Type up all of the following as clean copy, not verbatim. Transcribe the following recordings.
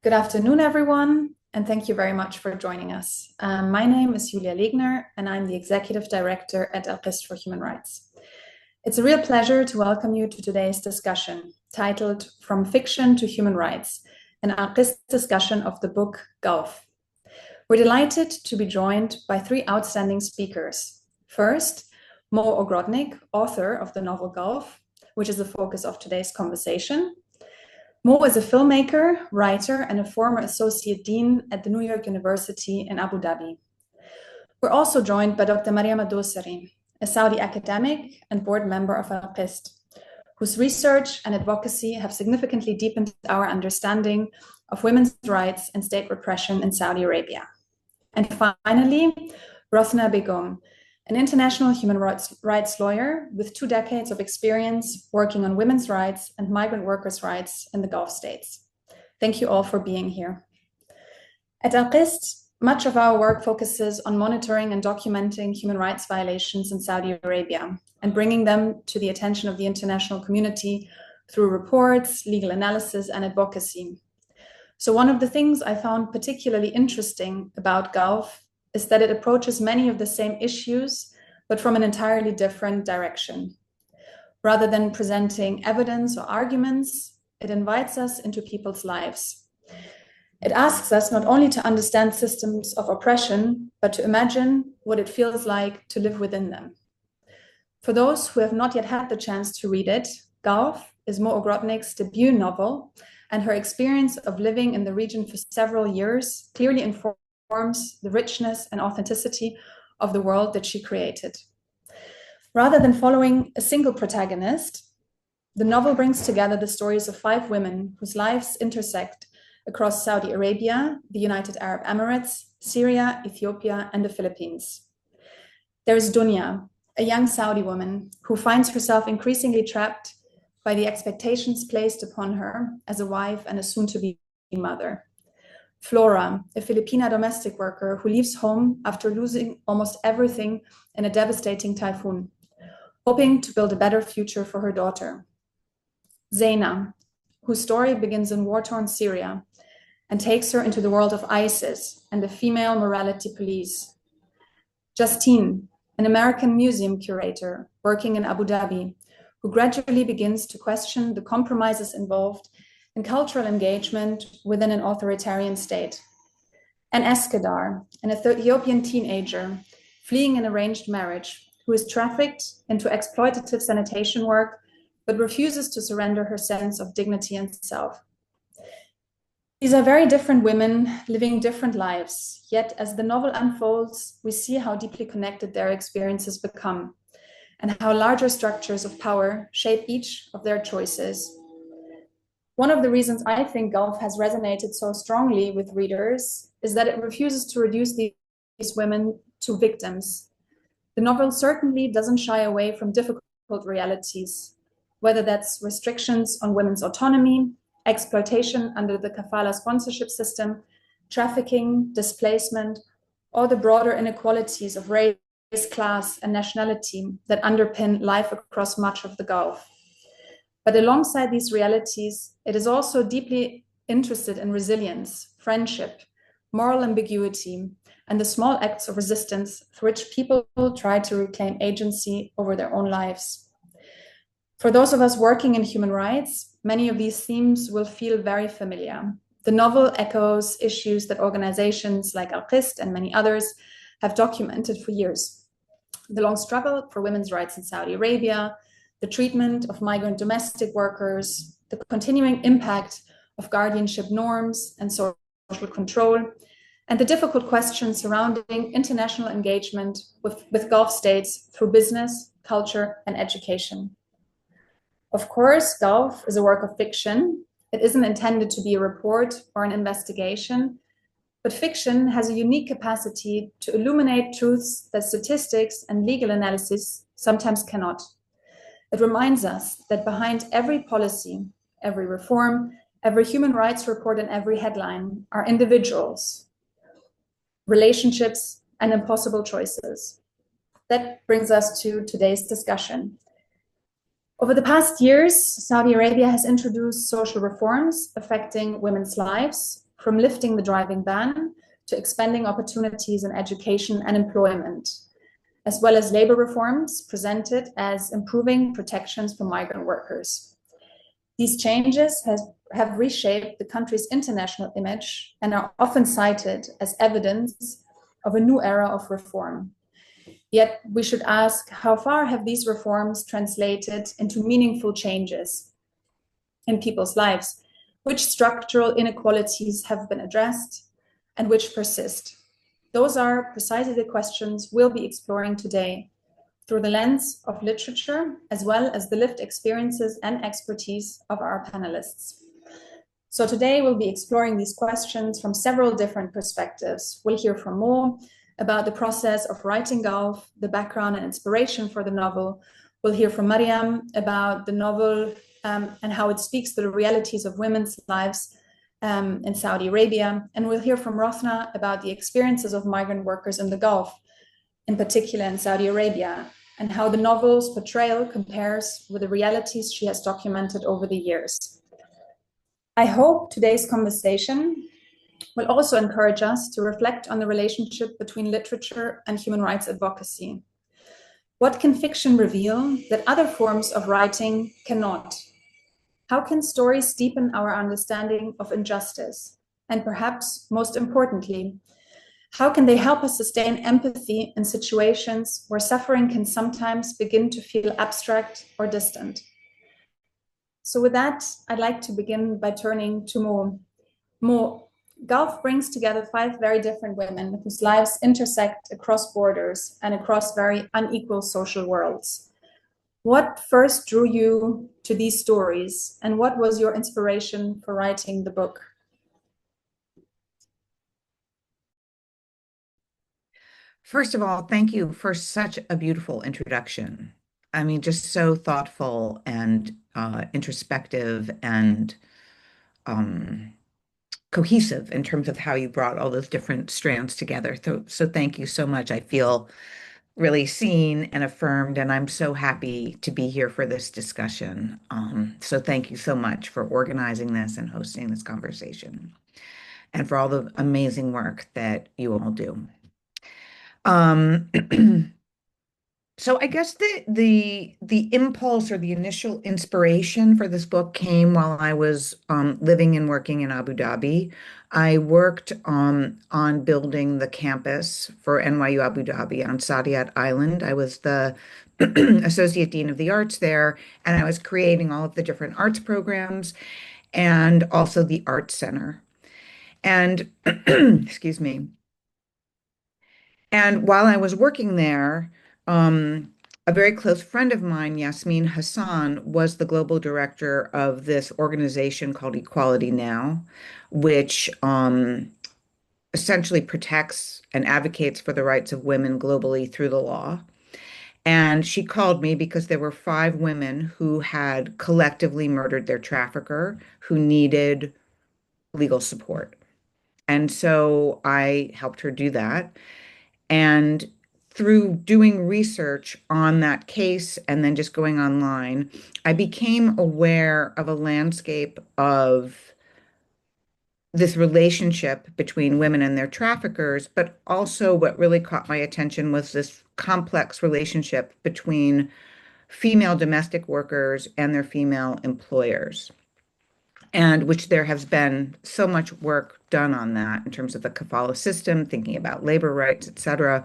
Good afternoon, everyone, and thank you very much for joining us. My name is Julia Legner, and I'm the Executive Director at ALQST for Human Rights. It's a real pleasure to welcome you to today's discussion, titled From Fiction to Human Rights, an ALQST discussion of the book Gulf. We're delighted to be joined by three outstanding speakers. First, Mo Ogrodnik, author of the novel Gulf, which is the focus of today's conversation. Mo is a filmmaker, writer, and a former associate dean at the New York University in Abu Dhabi. We're also joined by Dr. Maryam Aldossari, a Saudi academic and board member of ALQST, whose research and advocacy have significantly deepened our understanding of women's rights and state repression in Saudi Arabia. And finally, Rothna Begum, an international human rights lawyer with 2 decades of experience working on women's rights and migrant workers' rights in the Gulf states. Thank you all for being here. At ALQST, much of our work focuses on monitoring and documenting human rights violations in Saudi Arabia and bringing them to the attention of the international community through reports, legal analysis, and advocacy. So one of the things I found particularly interesting about Gulf is that it approaches many of the same issues, but from an entirely different direction. Rather than presenting evidence or arguments, it invites us into people's lives. It asks us not only to understand systems of oppression, but to imagine what it feels like to live within them. For those who have not yet had the chance to read it, Gulf is Mo Ogrodnik's debut novel, and her experience of living in the region for several years clearly informs the richness and authenticity of the world that she created. Rather than following a single protagonist, the novel brings together the stories of 5 women whose lives intersect across Saudi Arabia, the United Arab Emirates, Syria, Ethiopia, and the Philippines. There is Dunya, a young Saudi woman who finds herself increasingly trapped by the expectations placed upon her as a wife and a soon-to-be mother. Flora, a Filipina domestic worker who leaves home after losing almost everything in a devastating typhoon, hoping to build a better future for her daughter. Zaina, whose story begins in war-torn Syria and takes her into the world of ISIS and the female morality police. Justine, an American museum curator working in Abu Dhabi, who gradually begins to question the compromises involved in cultural engagement within an authoritarian state. And Eskadar, an Ethiopian teenager fleeing an arranged marriage, who is trafficked into exploitative sanitation work, but refuses to surrender her sense of dignity and self. These are very different women living different lives, yet as the novel unfolds, we see how deeply connected their experiences become and how larger structures of power shape each of their choices. One of the reasons I think Gulf has resonated so strongly with readers is that it refuses to reduce these women to victims. The novel certainly doesn't shy away from difficult realities, whether that's restrictions on women's autonomy, exploitation under the kafala sponsorship system, trafficking, displacement, or the broader inequalities of race, class, and nationality that underpin life across much of the Gulf. But alongside these realities, it is also deeply interested in resilience, friendship, moral ambiguity, and the small acts of resistance through which people try to reclaim agency over their own lives. For those of us working in human rights, many of these themes will feel very familiar. The novel echoes issues that organizations like ALQST and many others have documented for years. The long struggle for women's rights in Saudi Arabia, the treatment of migrant domestic workers, the continuing impact of guardianship norms and social control, and the difficult questions surrounding international engagement with Gulf states through business, culture, and education. Of course, Gulf is a work of fiction. It isn't intended to be a report or an investigation, but fiction has a unique capacity to illuminate truths that statistics and legal analysis sometimes cannot. It reminds us that behind every policy, every reform, every human rights report, and every headline are individuals, relationships, and impossible choices. That brings us to today's discussion. Over the past years, Saudi Arabia has introduced social reforms affecting women's lives, from lifting the driving ban to expanding opportunities in education and employment, as well as labor reforms presented as improving protections for migrant workers. These changes have reshaped the country's international image and are often cited as evidence of a new era of reform. Yet we should ask, how far have these reforms translated into meaningful changes in people's lives? Which structural inequalities have been addressed and which persist? Those are precisely the questions we'll be exploring today through the lens of literature, as well as the lived experiences and expertise of our panelists. So today we'll be exploring these questions from several different perspectives. We'll hear from Mo about the process of writing Gulf, the background and inspiration for the novel. We'll hear from Maryam about the novel and how it speaks to the realities of women's lives in Saudi Arabia. And we'll hear from Rothna about the experiences of migrant workers in the Gulf, in particular in Saudi Arabia, and how the novel's portrayal compares with the realities she has documented over the years. I hope today's conversation will also encourage us to reflect on the relationship between literature and human rights advocacy. What can fiction reveal that other forms of writing cannot? How can stories deepen our understanding of injustice? And perhaps most importantly, how can they help us sustain empathy in situations where suffering can sometimes begin to feel abstract or distant? So with that, I'd like to begin by turning to Mo. Mo, Gulf brings together 5 very different women whose lives intersect across borders and across very unequal social worlds. What first drew you to these stories, and what was your inspiration for writing the book? First of all, thank you for such a beautiful introduction. I mean, just so thoughtful and introspective and um, cohesive in terms of how you brought all those different strands together. So thank you so much. I feel really seen and affirmed, and I'm so happy to be here for this discussion. So thank you so much for organizing this and hosting this conversation, and for all the amazing work that you all do. Um, So I guess the impulse or the initial inspiration for this book came while I was living and working in Abu Dhabi. I worked on building the campus for NYU Abu Dhabi on Saadiyat Island. I was the associate dean of the arts there, and I was creating all of the different arts programs and also the art center. And excuse me. And while I was working there, um, a very close friend of mine, Yasmin Hassan, was the global director of this organization called Equality Now, which essentially protects and advocates for the rights of women globally through the law. And she called me because there were 5 women who had collectively murdered their trafficker who needed legal support. And so I helped her do that. And through doing research on that case and then just going online, I became aware of a landscape of this relationship between women and their traffickers, but also what really caught my attention was this complex relationship between female domestic workers and their female employers. And which there has been so much work done on that in terms of the kafala system, thinking about labor rights, et cetera.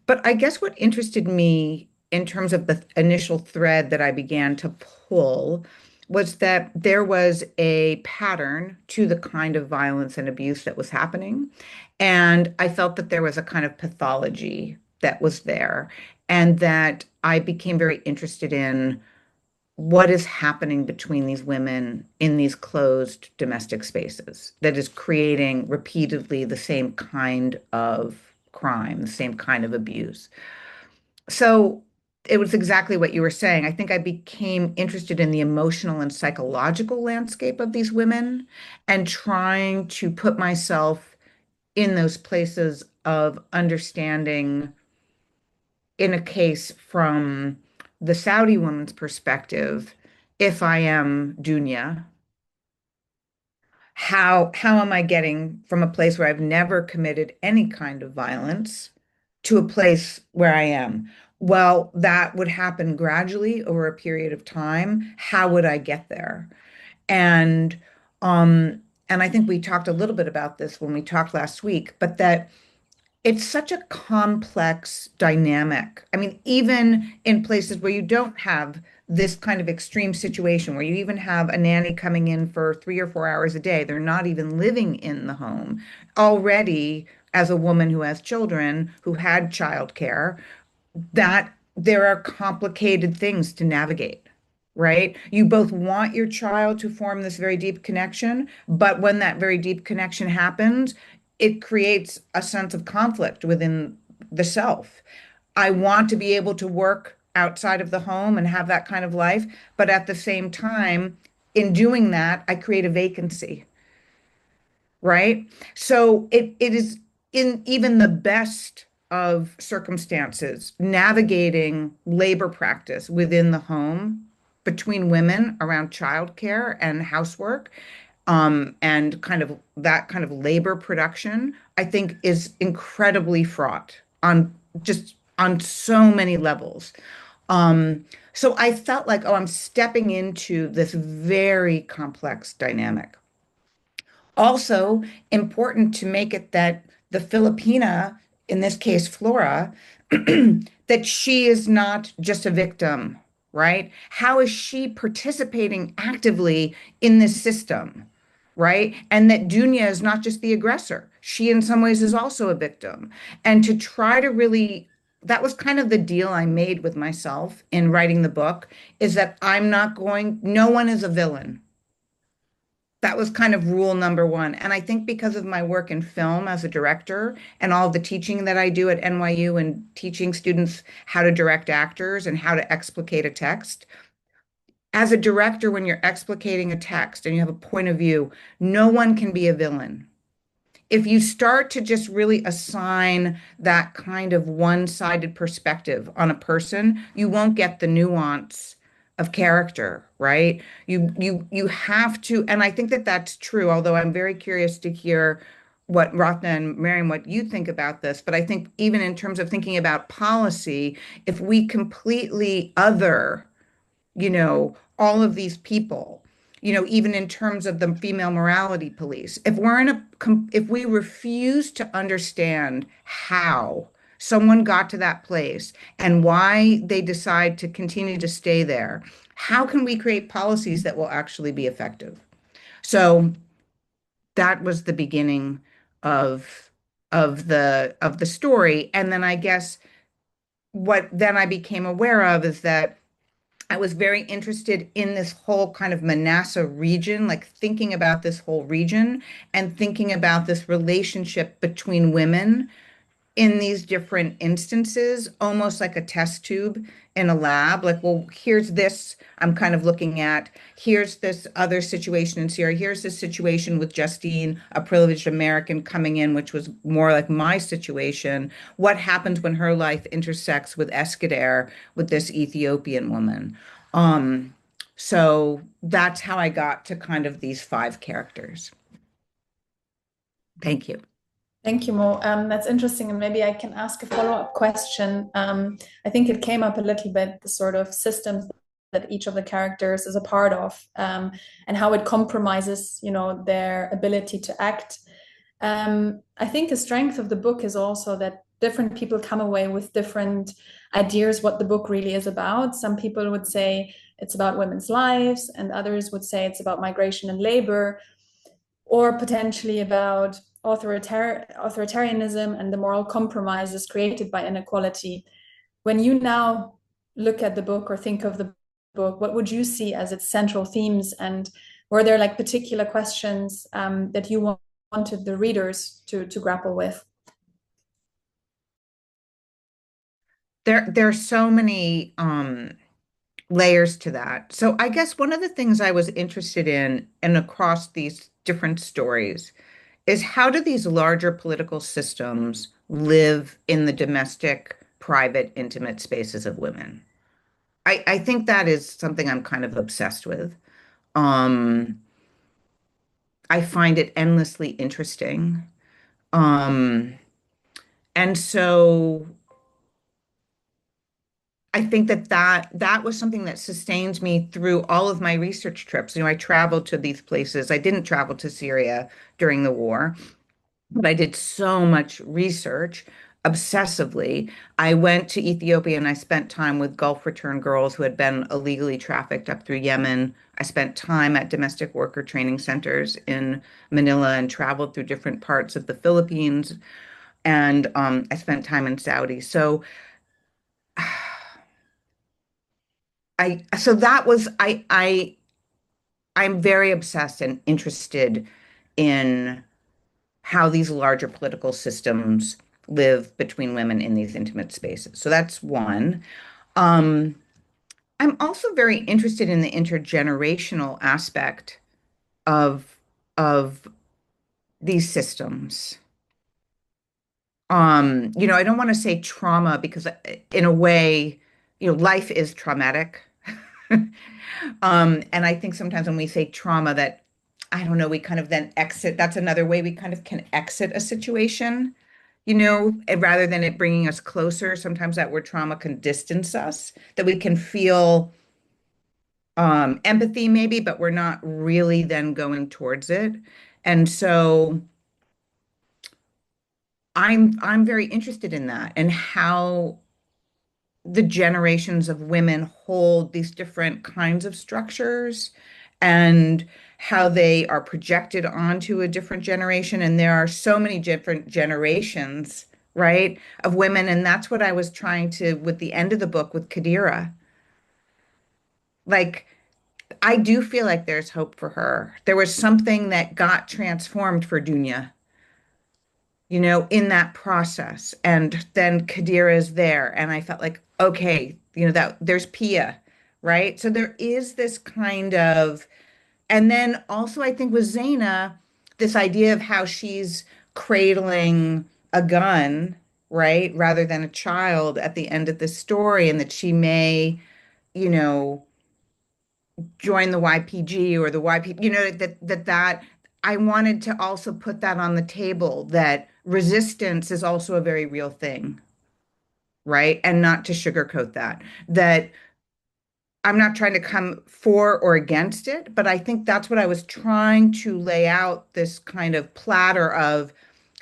But I guess what interested me in terms of the initial thread that I began to pull was that there was a pattern to the kind of violence and abuse that was happening. And I felt that there was a kind of pathology that was there, and that I became very interested in what is happening between these women in these closed domestic spaces that is creating repeatedly the same kind of crime, the same kind of abuse. So it was exactly what you were saying. I think I became interested in the emotional and psychological landscape of these women and trying to put myself in those places of understanding in a case from the Saudi woman's perspective, if I am Dunya, how am I getting from a place where I've never committed any kind of violence to a place where I am? Well, that would happen gradually over a period of time. How would I get there? And um and I think we talked a little bit about this when we talked last week, but that it's such a complex dynamic. I mean, even in places where you don't have this kind of extreme situation, where you even have a nanny coming in for 3 or 4 hours a day, they're not even living in the home. Already, as a woman who has children who had childcare, that there are complicated things to navigate, right? You both want your child to form this very deep connection, but when that very deep connection happens, it creates a sense of conflict within the self. I want to be able to work outside of the home and have that kind of life, but at the same time, in doing that, I create a vacancy, right? So it is in even the best of circumstances, navigating labor practice within the home between women around childcare and housework, and kind of that kind of labor production, I think is incredibly fraught on just on so many levels. So I felt like, oh, I'm stepping into this very complex dynamic. Also, important to make it that the Filipina, in this case, Flora, that she is not just a victim, right? How is she participating actively in this system, right? And that Dunya is not just the aggressor. She, in some ways, is also a victim. And to try to really, that was kind of the deal I made with myself in writing the book, is that no one is a villain. That was kind of rule number one. And I think because of my work in film as a director and all the teaching that I do at NYU and teaching students how to direct actors and how to explicate a text, as a director, when you're explicating a text and you have a point of view, no one can be a villain. If you start to just really assign that kind of one-sided perspective on a person, you won't get the nuance of character, right? You have to, and I think that that's true, although I'm very curious to hear what Rothna and Maryam, what you think about this. But I think even in terms of thinking about policy, if we completely other all of these people, even in terms of the female morality police, if we refuse to understand how someone got to that place and why they decide to continue to stay there, how can we create policies that will actually be effective? So that was the beginning of of the story. And then I guess what then I became aware of is that I was very interested in this whole kind of Manasseh region, like thinking about this whole region and thinking about this relationship between women in these different instances, almost like a test tube in a lab. Like, well, here's this I'm kind of looking at. Here's this other situation in Syria. Here's this situation with Justine, a privileged American coming in, which was more like my situation. What happens when her life intersects with Escadere, with this Ethiopian woman? Um, so that's how I got to kind of these five characters. Thank you. Thank you, Mo. That's interesting, and maybe I can ask a follow-up question. I think it came up a little bit, the sort of systems that each of the characters is a part of, and how it compromises, their ability to act. I think the strength of the book is also that different people come away with different ideas what the book really is about. Some people would say it's about women's lives, and others would say it's about migration and labor, or potentially about authoritarianism and the moral compromises created by inequality. When you now look at the book or think of the book, what would you see as its central themes? And were there like particular questions that you wanted the readers to grapple with? There are so many layers to that. So I guess one of the things I was interested in and across these different stories is how do these larger political systems live in the domestic, private, intimate spaces of women? I think that is something I'm kind of obsessed with. Um, I find it endlessly interesting. Um, and so I think that was something that sustains me through all of my research trips. I traveled to these places. I didn't travel to Syria during the war, but I did so much research obsessively. I went to Ethiopia and I spent time with Gulf return girls who had been illegally trafficked up through Yemen. I spent time at domestic worker training centers in Manila and traveled through different parts of the Philippines. And I spent time in Saudi. So that was I'm very obsessed and interested in how these larger political systems live between women in these intimate spaces. So that's one. Um, I'm also very interested in the intergenerational aspect of of these systems. I don't want to say trauma because in a way, life is traumatic. And I think sometimes when we say trauma that, I don't know, we kind of then exit. That's another way we kind of can exit a situation, and rather than it bringing us closer. Sometimes that word trauma can distance us, that we can feel empathy maybe, but we're not really then going towards it. And so I'm very interested in that and how the generations of women hold these different kinds of structures and how they are projected onto a different generation. And there are so many different generations, right, of women. And that's what I was trying to, with the end of the book with Kadira. Like, I do feel like there's hope for her. There was something that got transformed for Dunya, in that process. And then Kadira is there. And I felt like, okay, that there's Pia, right? So there is this kind of, and then also I think with Zaina, this idea of how she's cradling a gun, right, rather than a child at the end of the story, and that she may, you know, join the YPG or the YP, that I wanted to also put that on the table, that resistance is also a very real thing, right? And not to sugarcoat that I'm not trying to come for or against it, but I think that's what I was trying to lay out, this kind of platter of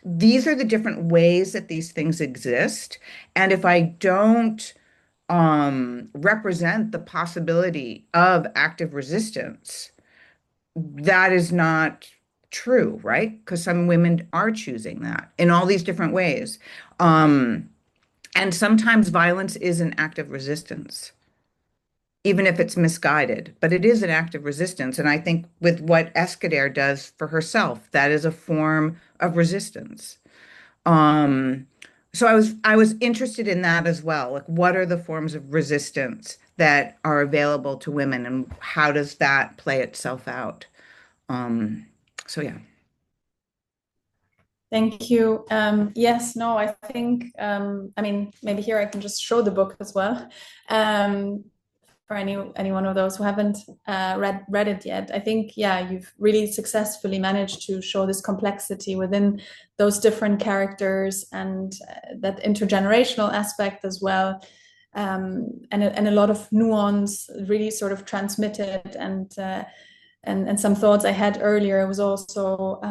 these are the different ways that these things exist. And if I don't represent the possibility of active resistance, that is not true, right? Because some women are choosing that in all these different ways. Um, and sometimes violence is an act of resistance, even if it's misguided, but it is an act of resistance. And I think with what Escudero does for herself, that is a form of resistance. Um, so I was interested in that as well. Like, what are the forms of resistance that are available to women, and how does that play itself out? Um, so yeah. Thank you. Yes, no, I think, I mean, maybe here I can just show the book as well. Um, for any one of those who haven't read it yet. I think, yeah, you've really successfully managed to show this complexity within those different characters, and that intergenerational aspect as well. And a lot of nuance really sort of transmitted, and some thoughts I had earlier was also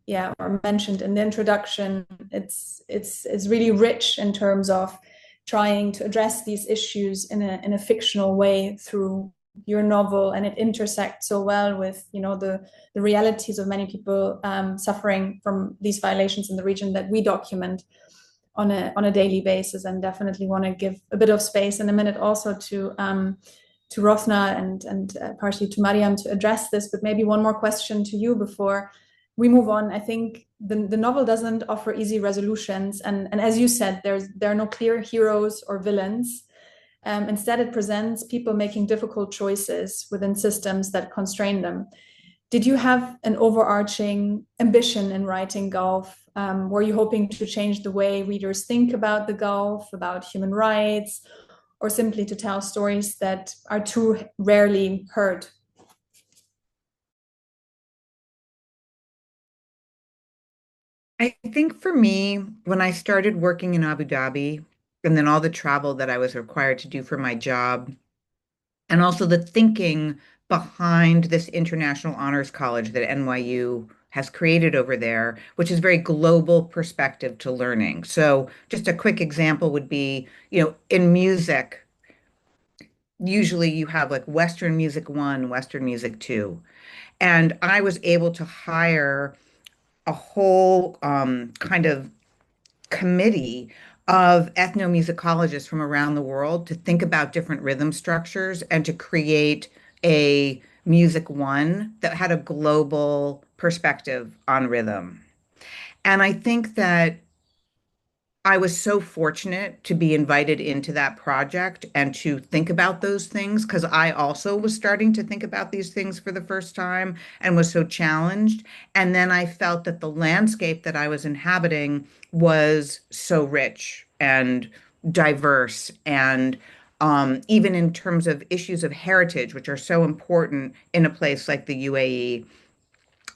yeah, or mentioned in the introduction. It's really rich in terms of trying to address these issues in a fictional way through your novel, and it intersects so well with the realities of many people suffering from these violations in the region that we document on a daily basis. And definitely want to give a bit of space in a minute also to Rothna and partially to Maryam to address this. But maybe one more question to you before we move on. I think the novel doesn't offer easy resolutions, and as you said, there are no clear heroes or villains. Instead, it presents people making difficult choices within systems that constrain them. Did you have an overarching ambition in writing Gulf? Were you hoping to change the way readers think about the Gulf, about human rights, or simply to tell stories that are too rarely heard? I think for me, when I started working in Abu Dhabi, and then all the travel that I was required to do for my job, and also the thinking behind this international honors college that NYU has created over there, which is very global perspective to learning. So, just a quick example would be, in music, usually you have like Western music one, Western music two. And I was able to hire a whole kind of committee of ethnomusicologists from around the world to think about different rhythm structures and to create a music one that had a global perspective on rhythm. And I think that I was so fortunate to be invited into that project and to think about those things because I also was starting to think about these things for the first time and was so challenged. And then I felt that the landscape that I was inhabiting was so rich and diverse and even in terms of issues of heritage, which are so important in a place like the UAE.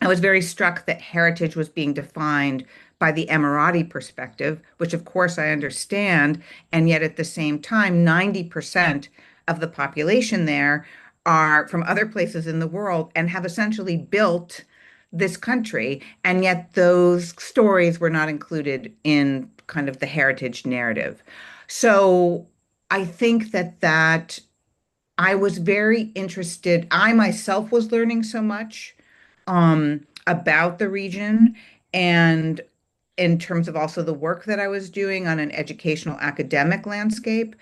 I was very struck that heritage was being defined by the Emirati perspective, which of course I understand. And yet at the same time, 90% of the population there are from other places in the world and have essentially built this country. And yet those stories were not included in kind of the heritage narrative. So I think that I was very interested. I myself was learning so much about the region and in terms of also the work that I was doing on an educational academic landscape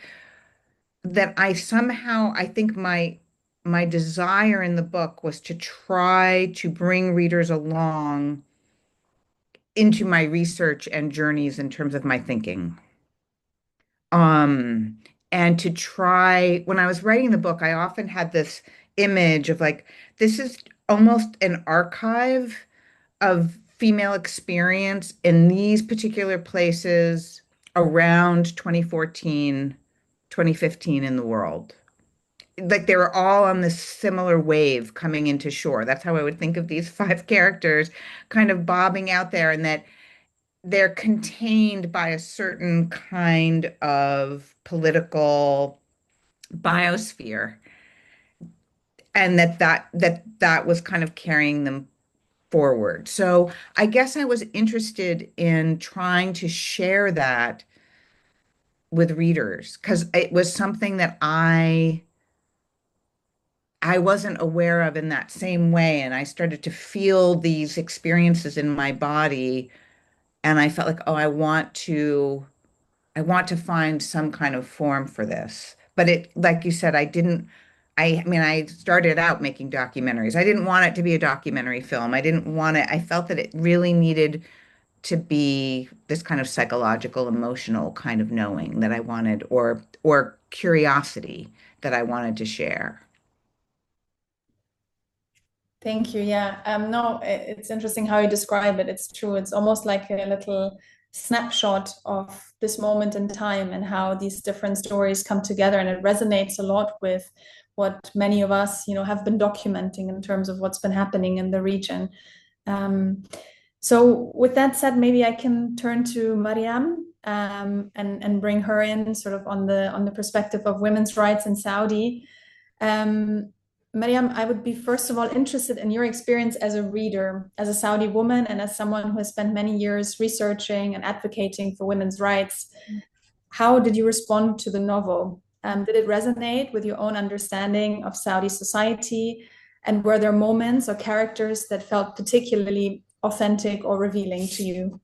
that I think my desire in the book was to try to bring readers along into my research and journeys in terms of my thinking. Um, and to try, when I was writing the book, I often had this image of like, this is almost an archive of female experience in these particular places around 2014, 2015 in the world. Like they were all on this similar wave coming into shore. That's how I would think of these five characters kind of bobbing out there, and that they're contained by a certain kind of political biosphere, and that was kind of carrying them forward. So I guess I was interested in trying to share that with readers because it was something that I wasn't aware of in that same way, and I started to feel these experiences in my body, and I felt like, oh, I want to find some kind of form for this. But it, like you said, I mean, I started out making documentaries. I didn't want it to be a documentary film. I didn't want it, I felt that it really needed to be this kind of psychological, emotional kind of knowing that I wanted, or curiosity that I wanted to share. Thank you. Yeah. No, it's interesting how you describe it. It's true. It's almost like a little snapshot of this moment in time and how these different stories come together. And it resonates a lot with what many of us, have been documenting in terms of what's been happening in the region. Um, so with that said, maybe I can turn to Mariam, and bring her in sort of on the perspective of women's rights in Saudi. Um, Mariam, I would be first of all interested in your experience as a reader, as a Saudi woman, and as someone who has spent many years researching and advocating for women's rights. How did you respond to the novel? Did it resonate with your own understanding of Saudi society? And were there moments or characters that felt particularly authentic or revealing to you?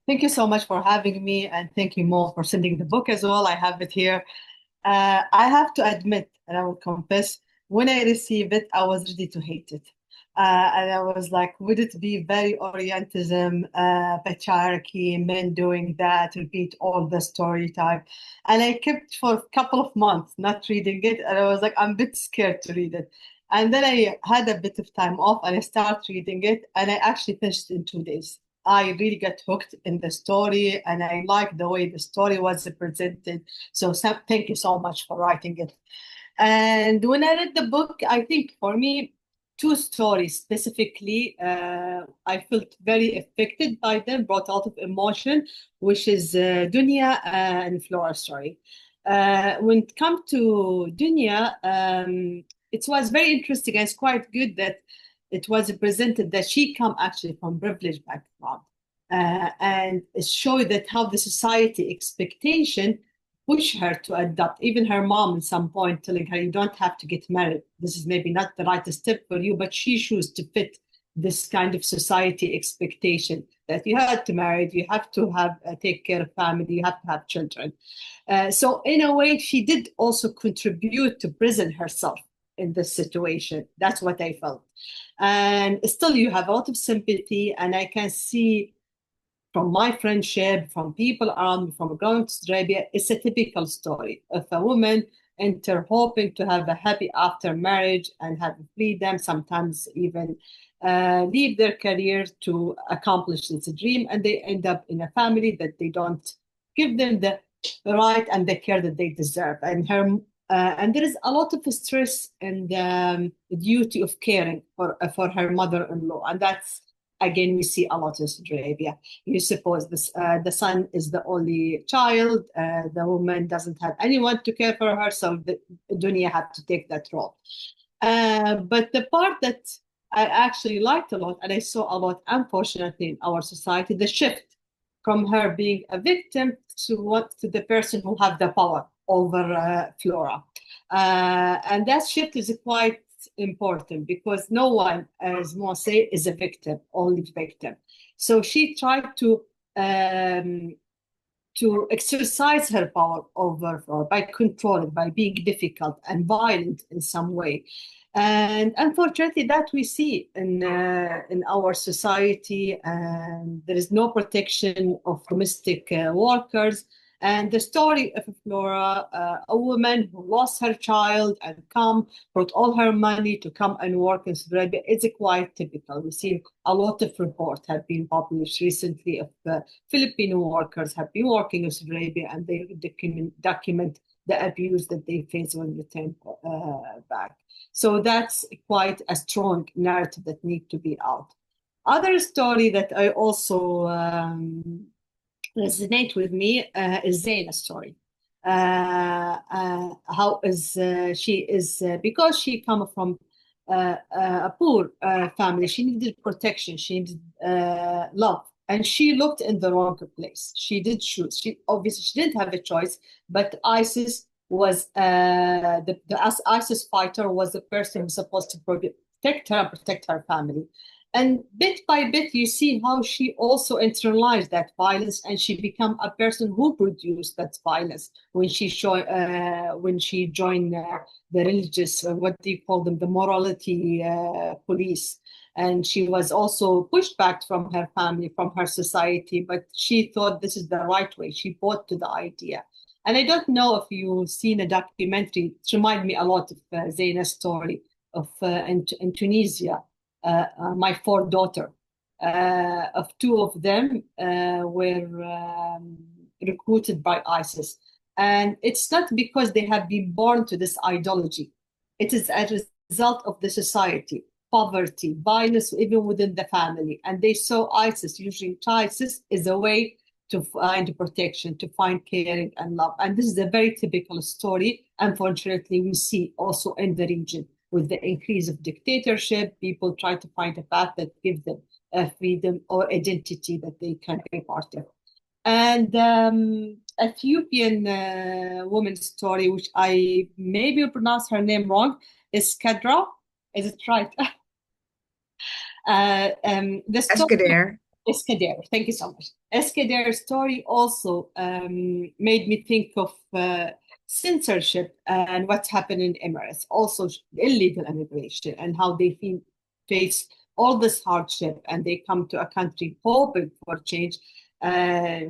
Thank you so much for having me, and thank you, Mo, for sending the book as well. I have it here. I have to admit, and I will confess, when I received it, I was ready to hate it. And I was like, would it be very Orientalism, patriarchy, men doing that, repeat all the story type? And I kept for a couple of months not reading it, and I was like, I'm a bit scared to read it. And then I had a bit of time off, and I started reading it, and I actually finished in 2 days. I really got hooked in the story, and I like the way the story was presented. So Sam, thank you so much for writing it. And when I read the book, I think for me, two stories specifically. I felt very affected by them, brought a lot of emotion, which is Dunya and Flora's story. When it comes to Dunya, it was very interesting and it's quite good that it was presented that she come actually from privileged background. And it showed that how the society expectation push her to adopt. Even her mom at some point telling her, you don't have to get married. This is maybe not the right step for you, but she chose to fit this kind of society expectation that you have to marry, you have to have take care of family, you have to have children. So in a way, she did also contribute to prison herself in this situation. That's what I felt. And still you have a lot of sympathy, and I can see from my friendship, from people around me, from going to Arabia, it's a typical story of a woman enter hoping to have a happy after marriage and have freedom, sometimes even leave their career to accomplish this dream, and they end up in a family that they don't give them the right and the care that they deserve. And and there is a lot of stress and the duty of caring for her mother-in-law, and that's again we see a lot in Saudi Arabia. You suppose this the son is the only child, the woman doesn't have anyone to care for her, so the dunya had to take that role. But the part that I actually liked a lot, and I saw a lot, unfortunately, in our society, the shift from her being a victim to the person who have the power over Flora. And that shift is quite important because no one, as Mo say, is a victim, only victim. So she tried to exercise her power over Flora by controlling, by being difficult and violent in some way. And unfortunately, that we see in our society, and there is no protection of domestic workers. And the story of Flora, a woman who lost her child and brought all her money to come and work in Saudi Arabia, is quite typical. We see a lot of reports have been published recently of Filipino workers have been working in Saudi Arabia, and they document the abuse that they face when they return back. So that's quite a strong narrative that needs to be out. Other story that I also resonate with me is Zaina's story. How is she is because she come from a poor family. She needed protection. She needed love, and she looked in the wrong place. She did choose. She obviously she didn't have a choice, but ISIS was the ISIS fighter was the person who's supposed to protect her, protect her family. And bit by bit, you see how she also internalized that violence, and she became a person who produced that violence when she joined the religious, what do you call them, the morality police. And she was also pushed back from her family, from her society, but she thought this is the right way. She bought to the idea. And I don't know if you've seen a documentary. It reminds me a lot of Zaina's story of in Tunisia. My four daughters, of two of them were recruited by ISIS. And it's not because they have been born to this ideology. It is a result of the society, poverty, violence, even within the family. And they saw ISIS, using ISIS as a way to find protection, to find caring and love. And this is a very typical story, unfortunately, we see also in the region. With the increase of dictatorship, people try to find a path that gives them freedom or identity that they can be part of. And Ethiopian woman's story, which I maybe pronounce her name wrong, is Kadra. Is it right? The story, Eskader. Thank you so much. Eskader's story also made me think of censorship and what's happened in Emirates, also illegal immigration, and how they face all this hardship, and they come to a country hoping for change.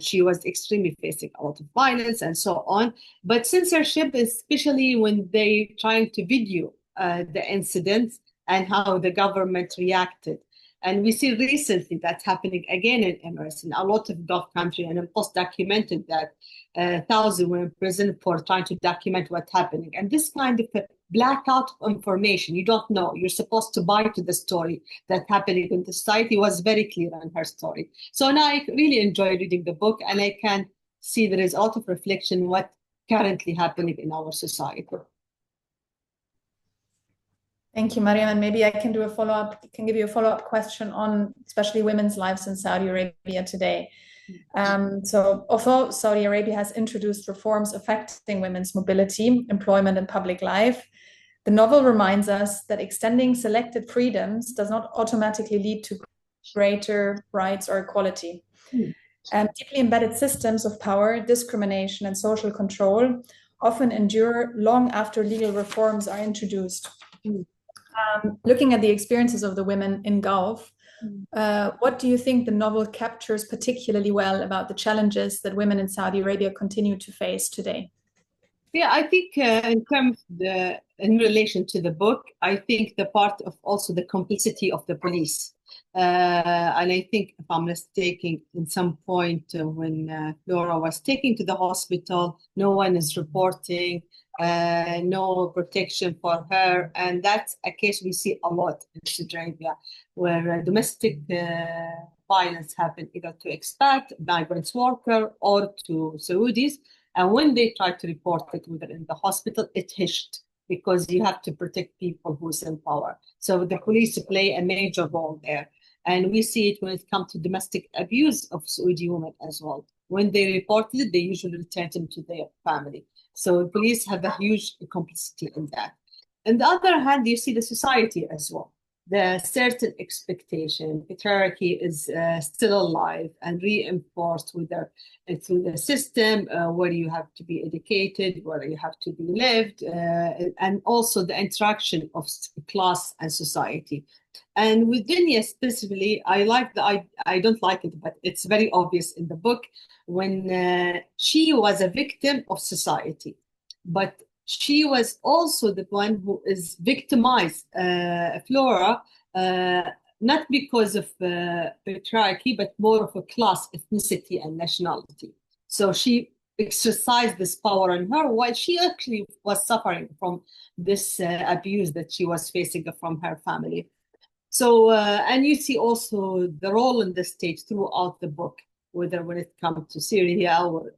She was extremely facing a lot of violence and so on. But censorship, especially when they trying to video the incidents and how the government reacted. And we see recently that's happening again in Emirates, in a lot of Gulf countries, and in post documented that 1,000 were in prison for trying to document what's happening. And this kind of blackout of information. You don't know. You're supposed to buy to the story that happening in the society. Was very clear on her story. So now I really enjoy reading the book, and I can see the result of reflection what currently happening in our society. Thank you, Maryam. And maybe I can do a follow-up, can give you a follow-up question on especially women's lives in Saudi Arabia today. So although Saudi Arabia has introduced reforms affecting women's mobility, employment, and public life, the novel reminds us that extending selected freedoms does not automatically lead to greater rights or equality. Deeply embedded systems of power, discrimination, and social control often endure long after legal reforms are introduced. Looking at the experiences of the women in Gulf, what do you think the novel captures particularly well about the challenges that women in Saudi Arabia continue to face today? Yeah, I think in relation to the book, I think the part of also the complicity of the police. And I think, if I'm mistaken, in some point when Laura was taken to the hospital, no one is reporting, no protection for her. And that's a case we see a lot in Saudi Arabia, where domestic violence happen either to expat, migrant worker, or to Saudis. And when they try to report it, whether in the hospital, it hushed, because you have to protect people who's in power. So the police play a major role there. And we see it when it comes to domestic abuse of Saudi women as well. When they report it, they usually return them to their family. So the police have a huge complicity in that. On the other hand, you see the society as well. The certain expectation, patriarchy is still alive and reinforced whether through the system, where you have to be educated, where you have to be lived, and also the interaction of class and society. And with Dunya specifically, I don't like it, but it's very obvious in the book when she was a victim of society, but she was also the one who is victimized, Flora, not because of patriarchy, but more of a class, ethnicity, and nationality. So she exercised this power on her while she actually was suffering from this abuse that she was facing from her family. So, and you see also the role in the state throughout the book, whether when it comes to Syria or,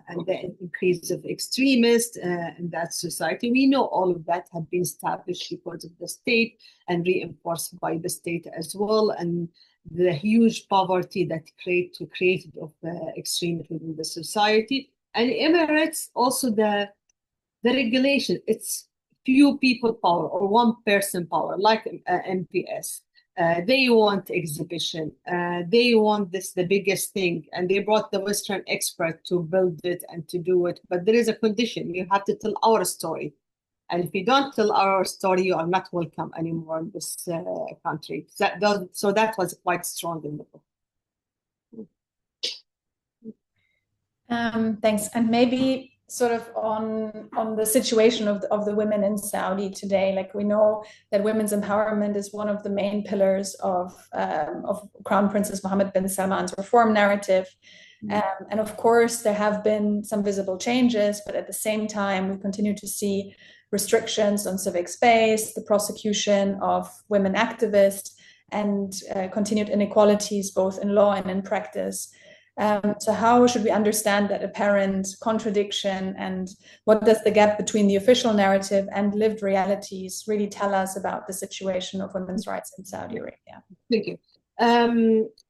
and the increase of extremists in that society. We know all of that have been established because of the state and reinforced by the state as well, and the huge poverty that created of extremism in the society. And Emirates, also the regulation, it's few people power or one person power, like MPS. They want exhibition. They want this, the biggest thing. And they brought the Western expert to build it and to do it. But there is a condition. You have to tell our story. And if you don't tell our story, you are not welcome anymore in this country. So that was quite strong in the book. Thanks. And maybe sort of on the situation of the women in Saudi today, like we know that women's empowerment is one of the main pillars of Crown Princess Mohammed bin Salman's reform narrative. And of course, there have been some visible changes, but at the same time, we continue to see restrictions on civic space, the prosecution of women activists, and continued inequalities both in law and in practice. So how should we understand that apparent contradiction, and what does the gap between the official narrative and lived realities really tell us about the situation of women's rights in Saudi Arabia? Thank you.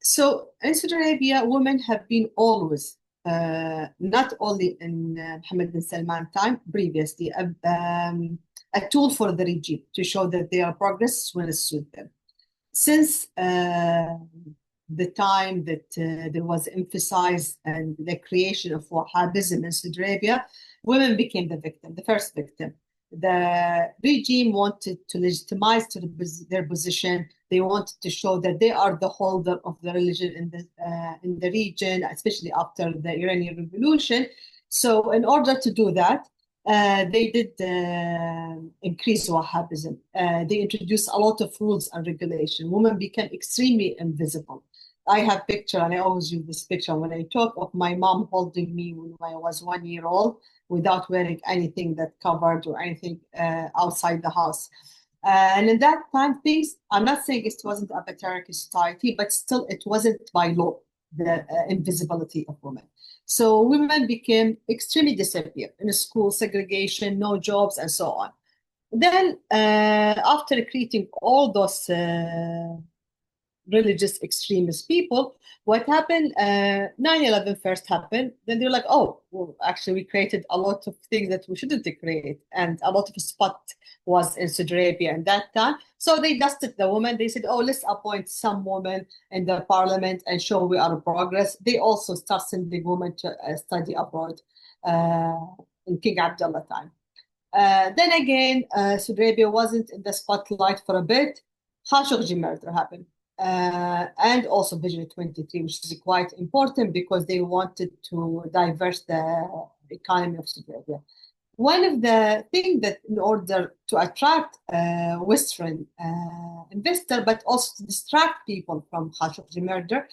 So in Saudi Arabia, women have been always, not only in Mohammed bin Salman time, previously, a tool for the regime to show that they are progress when it suits them. Since the time that there was emphasized and the creation of Wahhabism in Saudi Arabia, women became the victim, the first victim. The regime wanted to legitimize their position. They wanted to show that they are the holder of the religion in the region, especially after the Iranian Revolution. So in order to do that, they did increase Wahhabism. They introduced a lot of rules and regulation. Women became extremely invisible. I have picture, and I always use this picture when I talk, of my mom holding me when I was 1 year old. without wearing anything that covered or anything outside the house. And in that time, things, I'm not saying it wasn't a patriarchal society, but still it wasn't by law, the invisibility of women. So women became extremely disappeared in school, segregation, no jobs, and so on. Then after creating all those religious extremist people, what happened, 9/11 first happened, then they're like, oh, well, actually we created a lot of things that we shouldn't create, and a lot of spot was in Saudi Arabia at that time. So they dusted the woman. They said, oh, let's appoint some women in the parliament and show we are progress. They also start sending women to study abroad in King Abdullah time. Then again, Saudi Arabia wasn't in the spotlight for a bit. Khashoggi murder happened. And also Vision 23, which is quite important because they wanted to divert the economy of Saudi Arabia. One of the things that in order to attract Western investor, but also to distract people from Khashoggi murder,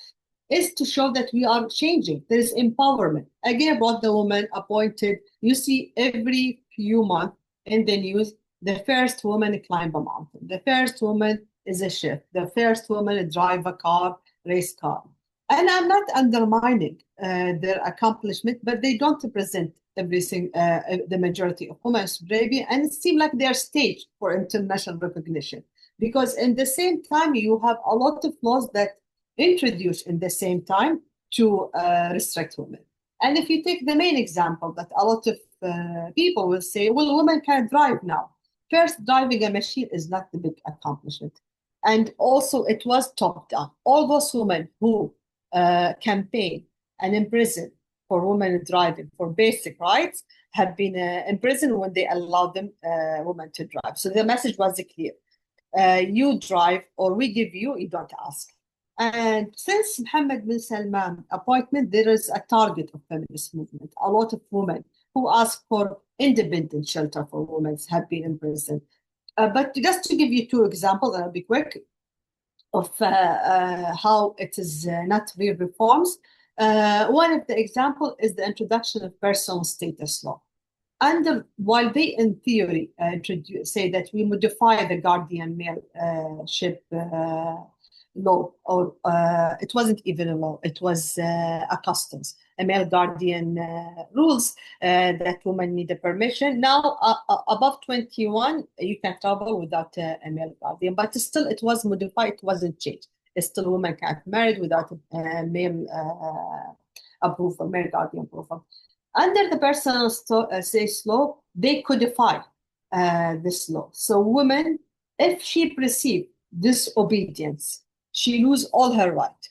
is to show that we are changing. There is empowerment. Again, brought the woman appointed. You see every few months in the news, the first woman climb a mountain. The first woman is a chef. The first woman drive a car, race car. And I'm not undermining their accomplishment, but they don't represent everything, the majority of women in Saudi Arabia, and it seems like they're staged for international recognition. Because in the same time, you have a lot of laws that introduce in the same time to restrict women. And if you take the main example that a lot of people will say, well, women can drive now. First, driving a machine is not the big accomplishment. And also it was top down. All those women who campaign and imprison for women driving for basic rights have been imprisoned when they allowed them women to drive. So the message was clear. You drive or we give you, you don't ask. And since Mohammed bin Salman appointment, there is a target of feminist movement. A lot of women who ask for independent shelter for women have been imprisoned. But just to give you two examples, and I'll be quick, of how it is not real reforms. One of the examples is the introduction of personal status law. While they, in theory, say that we modify the guardian maleship law, or it wasn't even a law, it was a customs, a male guardian rules that women need a permission. Now, above 21, you can travel without a male guardian, but still it was modified, it wasn't changed. Still, women can't marry without a male approval, male guardian approval. Under the personal status law, they codify this law. So women, if she perceives disobedience, she loses all her right.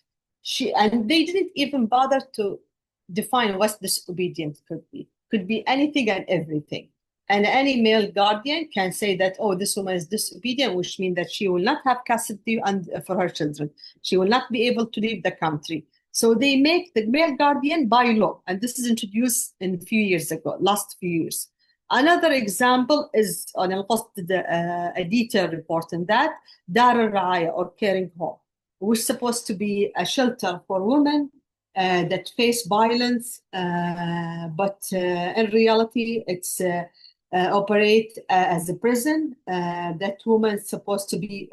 And they didn't even bother to define what disobedience could be. Could be anything and everything. And any male guardian can say that, oh, this woman is disobedient, which means that she will not have custody for her children. She will not be able to leave the country. So they make the male guardian by law. And this is introduced in a few years ago, last few years. Another example is, and I'll post a detailed report on that, Dar al-Raya, or caring home, which is supposed to be a shelter for women that face violence, but in reality, it's operate as a prison. That woman is supposed to be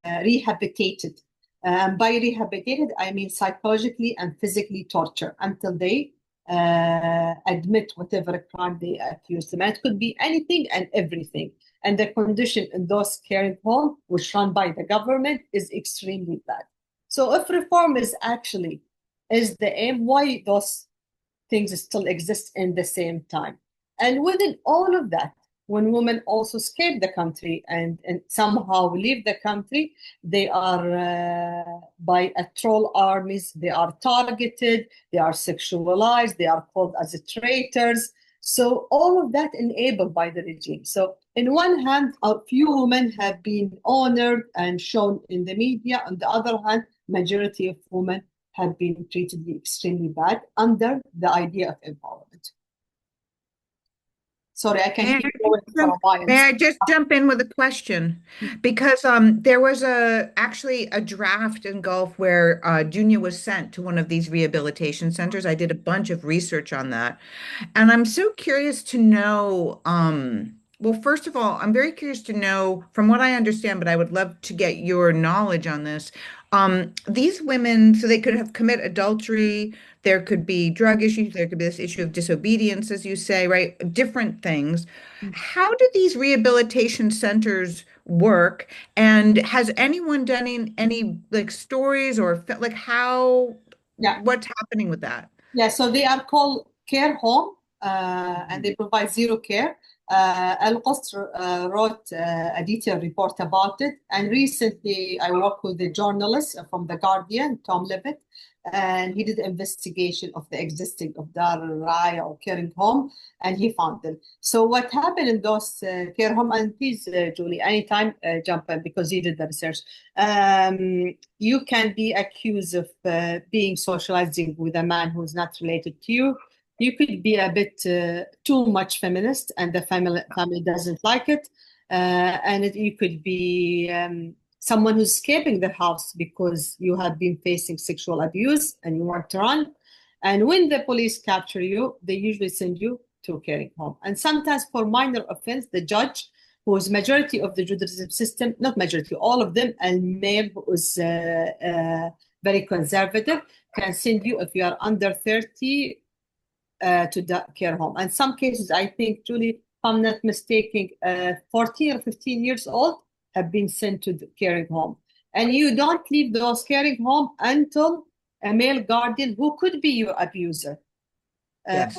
rehabilitated. By rehabilitated, I mean psychologically and physically tortured until they admit whatever crime they accuse them. And it could be anything and everything. And the condition in those caring homes, which run by the government, is extremely bad. So if reform is the aim, why those things still exist in the same time? And within all of that, when women also escape the country and somehow leave the country, they are by troll armies, they are targeted, they are sexualized, they are called as traitors. So all of that enabled by the regime. So in one hand, a few women have been honored and shown in the media. On the other hand, majority of women have been treated extremely bad under the idea of empowerment. Sorry, I can May I keep going just for a while. may I just jump in with a question? Because there was actually a draft in Gulf where Dunya was sent to one of these rehabilitation centers. I did a bunch of research on that. And I'm so curious to know, well, first of all, I'm very curious to know from what I understand, but I would love to get your knowledge on this. These women, so they could have commit adultery, there could be drug issues, there could be this issue of disobedience, as you say, right? Different things. How do these rehabilitation centers work? And has anyone done any like stories or like how, Yeah. what's happening with that? Yeah, so they are called care home, and they provide zero care. ALQST wrote a detailed report about it, and recently I worked with a journalist from The Guardian, Tom Levitt, and he did an investigation of the existing of Dar Raya or caring home, and he found them. So what happened in those care home, and please, Julie, anytime jump in because you did the research. You can be accused of being socializing with a man who's not related to you. You could be a bit too much feminist, and the family doesn't like it. You could be someone who's escaping the house because you have been facing sexual abuse and you want to run. And when the police capture you, they usually send you to a caring home. And sometimes for minor offense, the judge, who is majority of the judicial system, not majority, all of them, and male who is very conservative, can send you, if you are under 30, to the care home. And some cases, I think, Julie, if I'm not mistaken, 14 or 15 years old have been sent to the caring home. And you don't leave those caring home until a male guardian, who could be your abuser, Yes.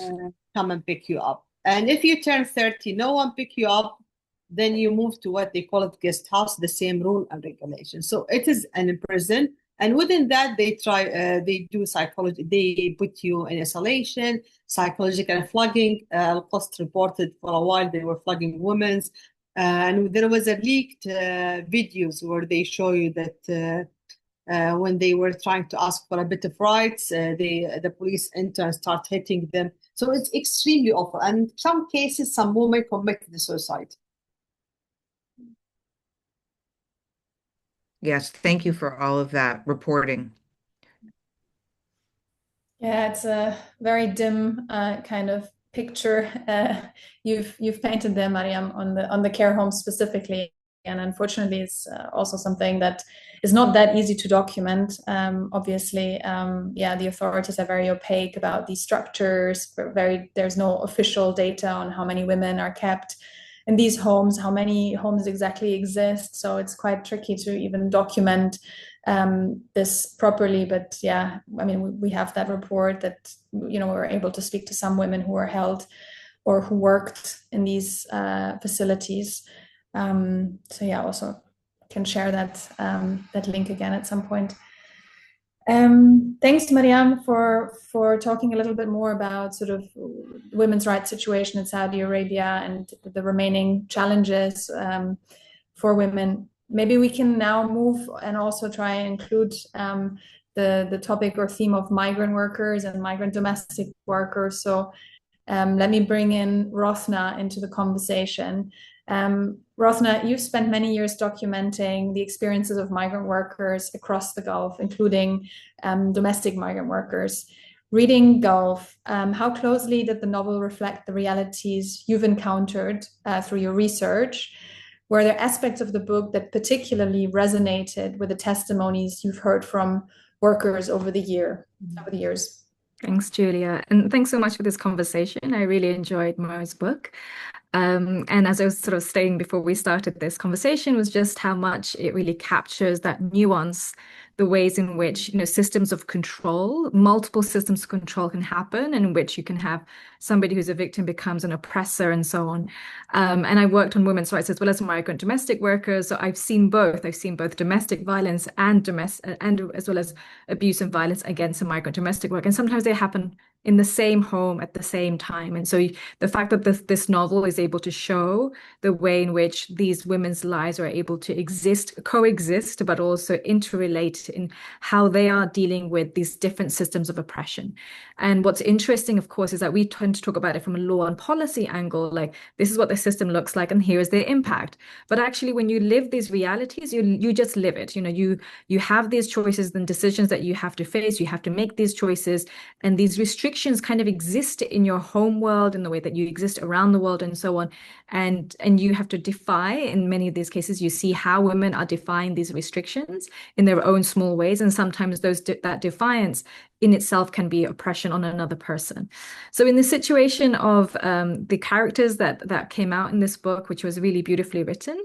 come and pick you up. And if you turn 30, no one pick you up, then you move to what they call it guest house, the same rule and regulation. So it is an prison. And within that, they do psychology. They put you in isolation, psychological flogging. Post reported for a while they were flogging women. And there was a leaked videos where they show you that when they were trying to ask for a bit of rights, the police enter and start hitting them. So it's extremely awful. And in some cases, some women committed suicide. Yes, thank you for all of that reporting. Yeah, it's a very dim kind of picture you've painted there, Maryam, on the care home specifically, and unfortunately, it's also something that is not that easy to document. Obviously, yeah, the authorities are very opaque about these structures. There's no official data on how many women are kept in these homes, how many homes exactly exist. So it's quite tricky to even document this properly. But yeah, I mean, we have that report that, we're able to speak to some women who are held or who worked in these facilities. So yeah, also can share that link again at some point. Thanks, Maryam, for talking a little bit more about sort of women's rights situation in Saudi Arabia and the remaining challenges for women. Maybe we can now move and also try and include the topic or theme of migrant workers and migrant domestic workers. So let me bring in Rothna into the conversation. Rothna, you've spent many years documenting the experiences of migrant workers across the Gulf, including domestic migrant workers. Reading Gulf, how closely did the novel reflect the realities you've encountered through your research? Were there aspects of the book that particularly resonated with the testimonies you've heard from workers over the years? Thanks, Julia. And thanks so much for this conversation. I really enjoyed Mo's book. And as I was sort of saying before we started this conversation, was just how much it really captures that nuance, the ways in which, systems of control, multiple systems of control can happen, and in which you can have somebody who's a victim becomes an oppressor and so on. And I worked on women's rights as well as migrant domestic workers. So I've seen both. I've seen both domestic violence and as well as abuse and violence against a migrant domestic worker. And sometimes they happen in the same home at the same time. And so the fact that this novel is able to show the way in which these women's lives are able to coexist, but also interrelate in how they are dealing with these different systems of oppression. And what's interesting, of course, is that we tend to talk about it from a law and policy angle, like this is what the system looks like and here is their impact. But actually, when you live these realities, you just live it. You have these choices and decisions that you have to face. You have to make these choices, and these restrictions kind of exist in your home world in the way that you exist around the world and so on. And you have to defy, in many of these cases, you see how women are defying these restrictions in their own small ways. And sometimes that defiance in itself can be oppression on another person. So in the situation of the characters that came out in this book, which was really beautifully written,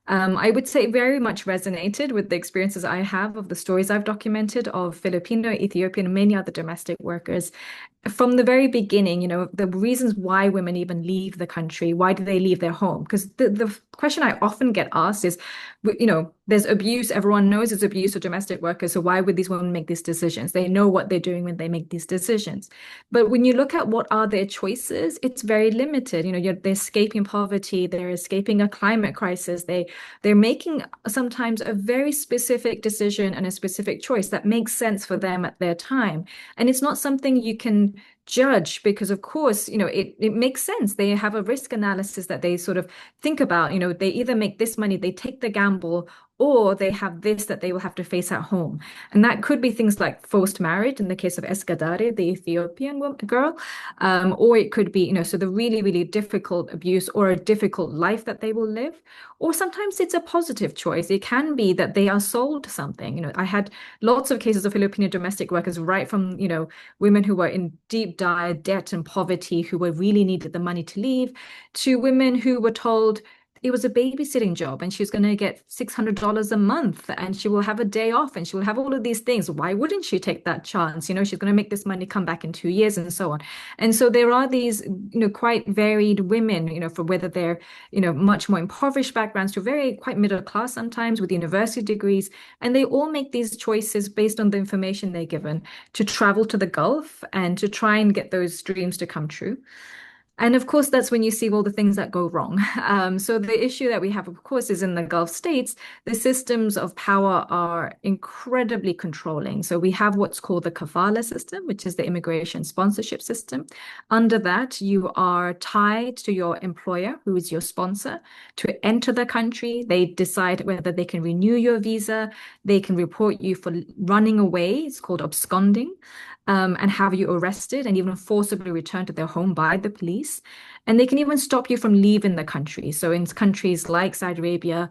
I would say very much resonated with the experiences I have of the stories I've documented of Filipino, Ethiopian, and many other domestic workers. From the very beginning, the reasons why women even leave the country, why do they leave their home? Because the question I often get asked is, there's abuse, everyone knows there's abuse of domestic workers, so why would these women make these decisions? They know what they're doing when they make these decisions. But when you look at what are their choices, it's very limited. They're escaping poverty, they're escaping a climate crisis, they're making sometimes a very specific decision and a specific choice that makes sense for them at their time. And it's not something you can judge because, of course, it makes sense. They have a risk analysis that they sort of think about. They either make this money, they take the gamble, or they have this that they will have to face at home. And that could be things like forced marriage in the case of Eskadari, the Ethiopian girl, or it could be, so the really, really difficult abuse or a difficult life that they will live. Or sometimes it's a positive choice. It can be that they are sold something. I had lots of cases of Filipino domestic workers, right from, women who were in deep, dire debt and poverty, who were really needed the money to leave, to women who were told it was a babysitting job and she's going to get $600 a month and she will have a day off and she will have all of these things. Why wouldn't she take that chance? She's going to make this money come back in 2 years and so on. And so there are these, quite varied women, for whether they're, much more impoverished backgrounds to very quite middle class sometimes with university degrees. And they all make these choices based on the information they're given to travel to the Gulf and to try and get those dreams to come true. And of course, that's when you see all the things that go wrong. So the issue that we have, of course, is in the Gulf states, the systems of power are incredibly controlling. So we have what's called the kafala system, which is the immigration sponsorship system. Under that, you are tied to your employer, who is your sponsor, to enter the country. They decide whether they can renew your visa. They can report you for running away. It's called absconding. And have you arrested and even forcibly returned to their home by the police. And they can even stop you from leaving the country. So in countries like Saudi Arabia,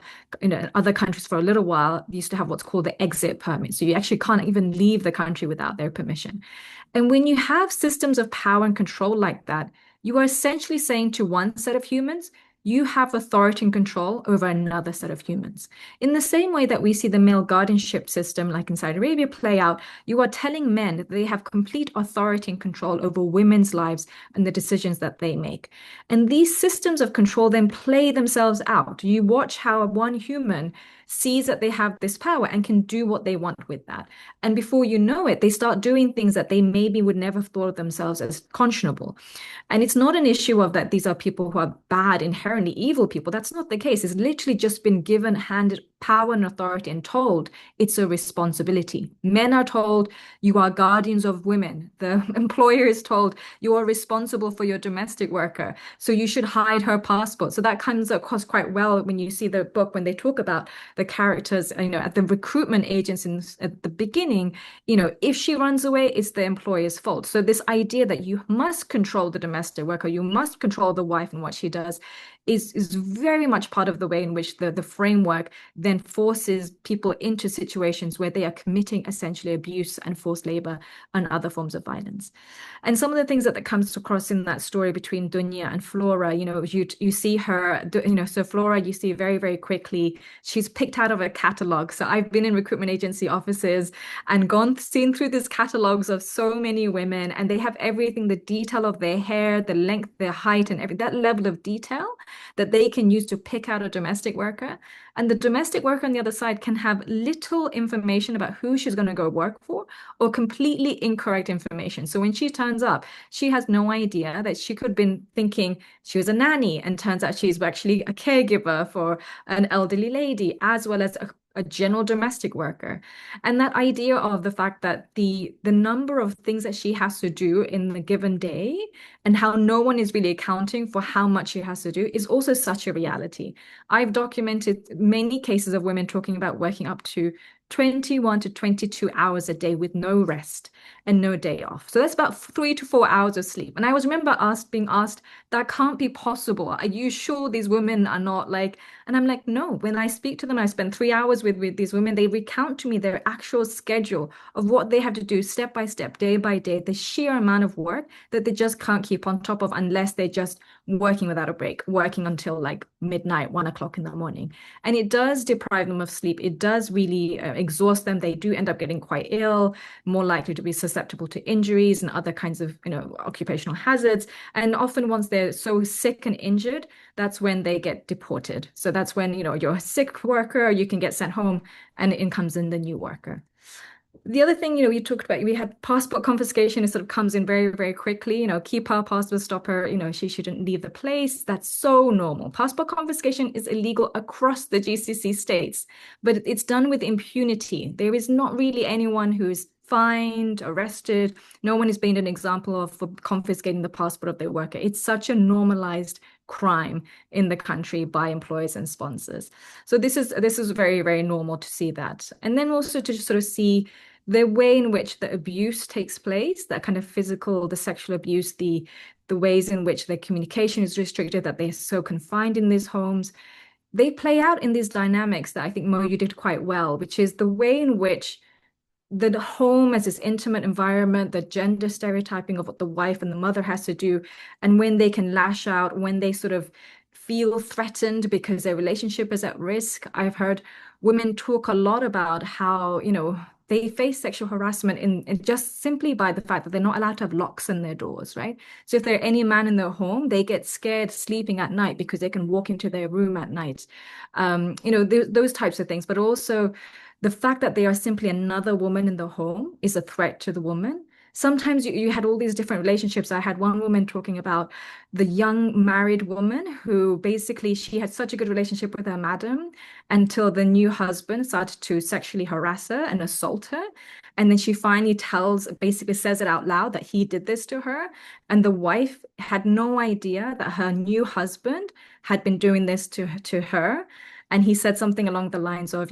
other countries for a little while, used to have what's called the exit permit. So you actually can't even leave the country without their permission. And when you have systems of power and control like that, you are essentially saying to one set of humans, you have authority and control over another set of humans. In the same way that we see the male guardianship system, like in Saudi Arabia, play out, you are telling men that they have complete authority and control over women's lives and the decisions that they make. And these systems of control then play themselves out. You watch how one human sees that they have this power and can do what they want with that. And before you know it, they start doing things that they maybe would never have thought of themselves as conscionable. And it's not an issue of that these are people who are bad, inherently evil people. That's not the case. It's literally just been handed power and authority and told it's a responsibility. Men are told you are guardians of women. The employer is told you are responsible for your domestic worker, so you should hide her passport. So that comes across quite well when you see the book, when they talk about the characters, at the recruitment agencies at the beginning, if she runs away, it's the employer's fault. So this idea that you must control the domestic worker, you must control the wife and what she does, is very much part of the way in which the framework then forces people into situations where they are committing essentially abuse and forced labor and other forms of violence. And some of the things that comes across in that story between Dunya and Flora, you see her, so Flora, you see very, very quickly, she's picked out of a catalog. So I've been in recruitment agency offices and seen through these catalogs of so many women, and they have everything, the detail of their hair, the length, their height, and that level of detail. that they can use to pick out a domestic worker. And the domestic worker on the other side can have little information about who she's going to go work for, or completely incorrect information. So when she turns up, she has no idea that she could have been thinking she was a nanny, and turns out she's actually a caregiver for an elderly lady, as well as a general domestic worker. And that idea of the fact that the number of things that she has to do in a given day, and how no one is really accounting for how much she has to do, is also such a reality. I've documented many cases of women talking about working up to 21 to 22 hours a day with no rest and no day off. So that's about 3 to 4 hours of sleep. And I was remember being asked, that can't be possible. Are you sure these women are not like, and I'm like, no, when I speak to them, I spend 3 hours with these women, they recount to me their actual schedule of what they have to do step by step, day by day, the sheer amount of work that they just can't keep on top of unless they're just working without a break, working until like midnight, 1 o'clock in the morning. And it does deprive them of sleep. It does really exhaust them. They do end up getting quite ill, more likely to be susceptible to injuries and other kinds of, occupational hazards. And often once they're so sick and injured, that's when they get deported. So that's when, you're a sick worker, you can get sent home, and in comes in the new worker. The other thing, you talked about, we had passport confiscation. It sort of comes in very, very quickly. Keep her passport, stop her. She shouldn't leave the place. That's so normal. Passport confiscation is illegal across the GCC states, but it's done with impunity. There is not really anyone who's fined, arrested. No one is being an example of for confiscating the passport of their worker. It's such a normalized crime in the country by employers and sponsors. So this is very, very normal to see that. And then also to just sort of see the way in which the abuse takes place, that kind of physical, the sexual abuse, the ways in which their communication is restricted, that they're so confined in these homes. They play out in these dynamics that I think, Mo, you did quite well, which is the way in which the home as this intimate environment, the gender stereotyping of what the wife and the mother has to do, and when they can lash out, when they sort of feel threatened because their relationship is at risk. I've heard women talk a lot about how, they face sexual harassment in just simply by the fact that they're not allowed to have locks on their doors, right? So if there are any man in their home, they get scared sleeping at night because they can walk into their room at night. Those types of things, but also the fact that they are simply another woman in the home is a threat to the woman. Sometimes you had all these different relationships. I had one woman talking about the young married woman who basically she had such a good relationship with her madam until the new husband started to sexually harass her and assault her. And then she finally basically says it out loud that he did this to her. And the wife had no idea that her new husband had been doing this to her. And he said something along the lines of,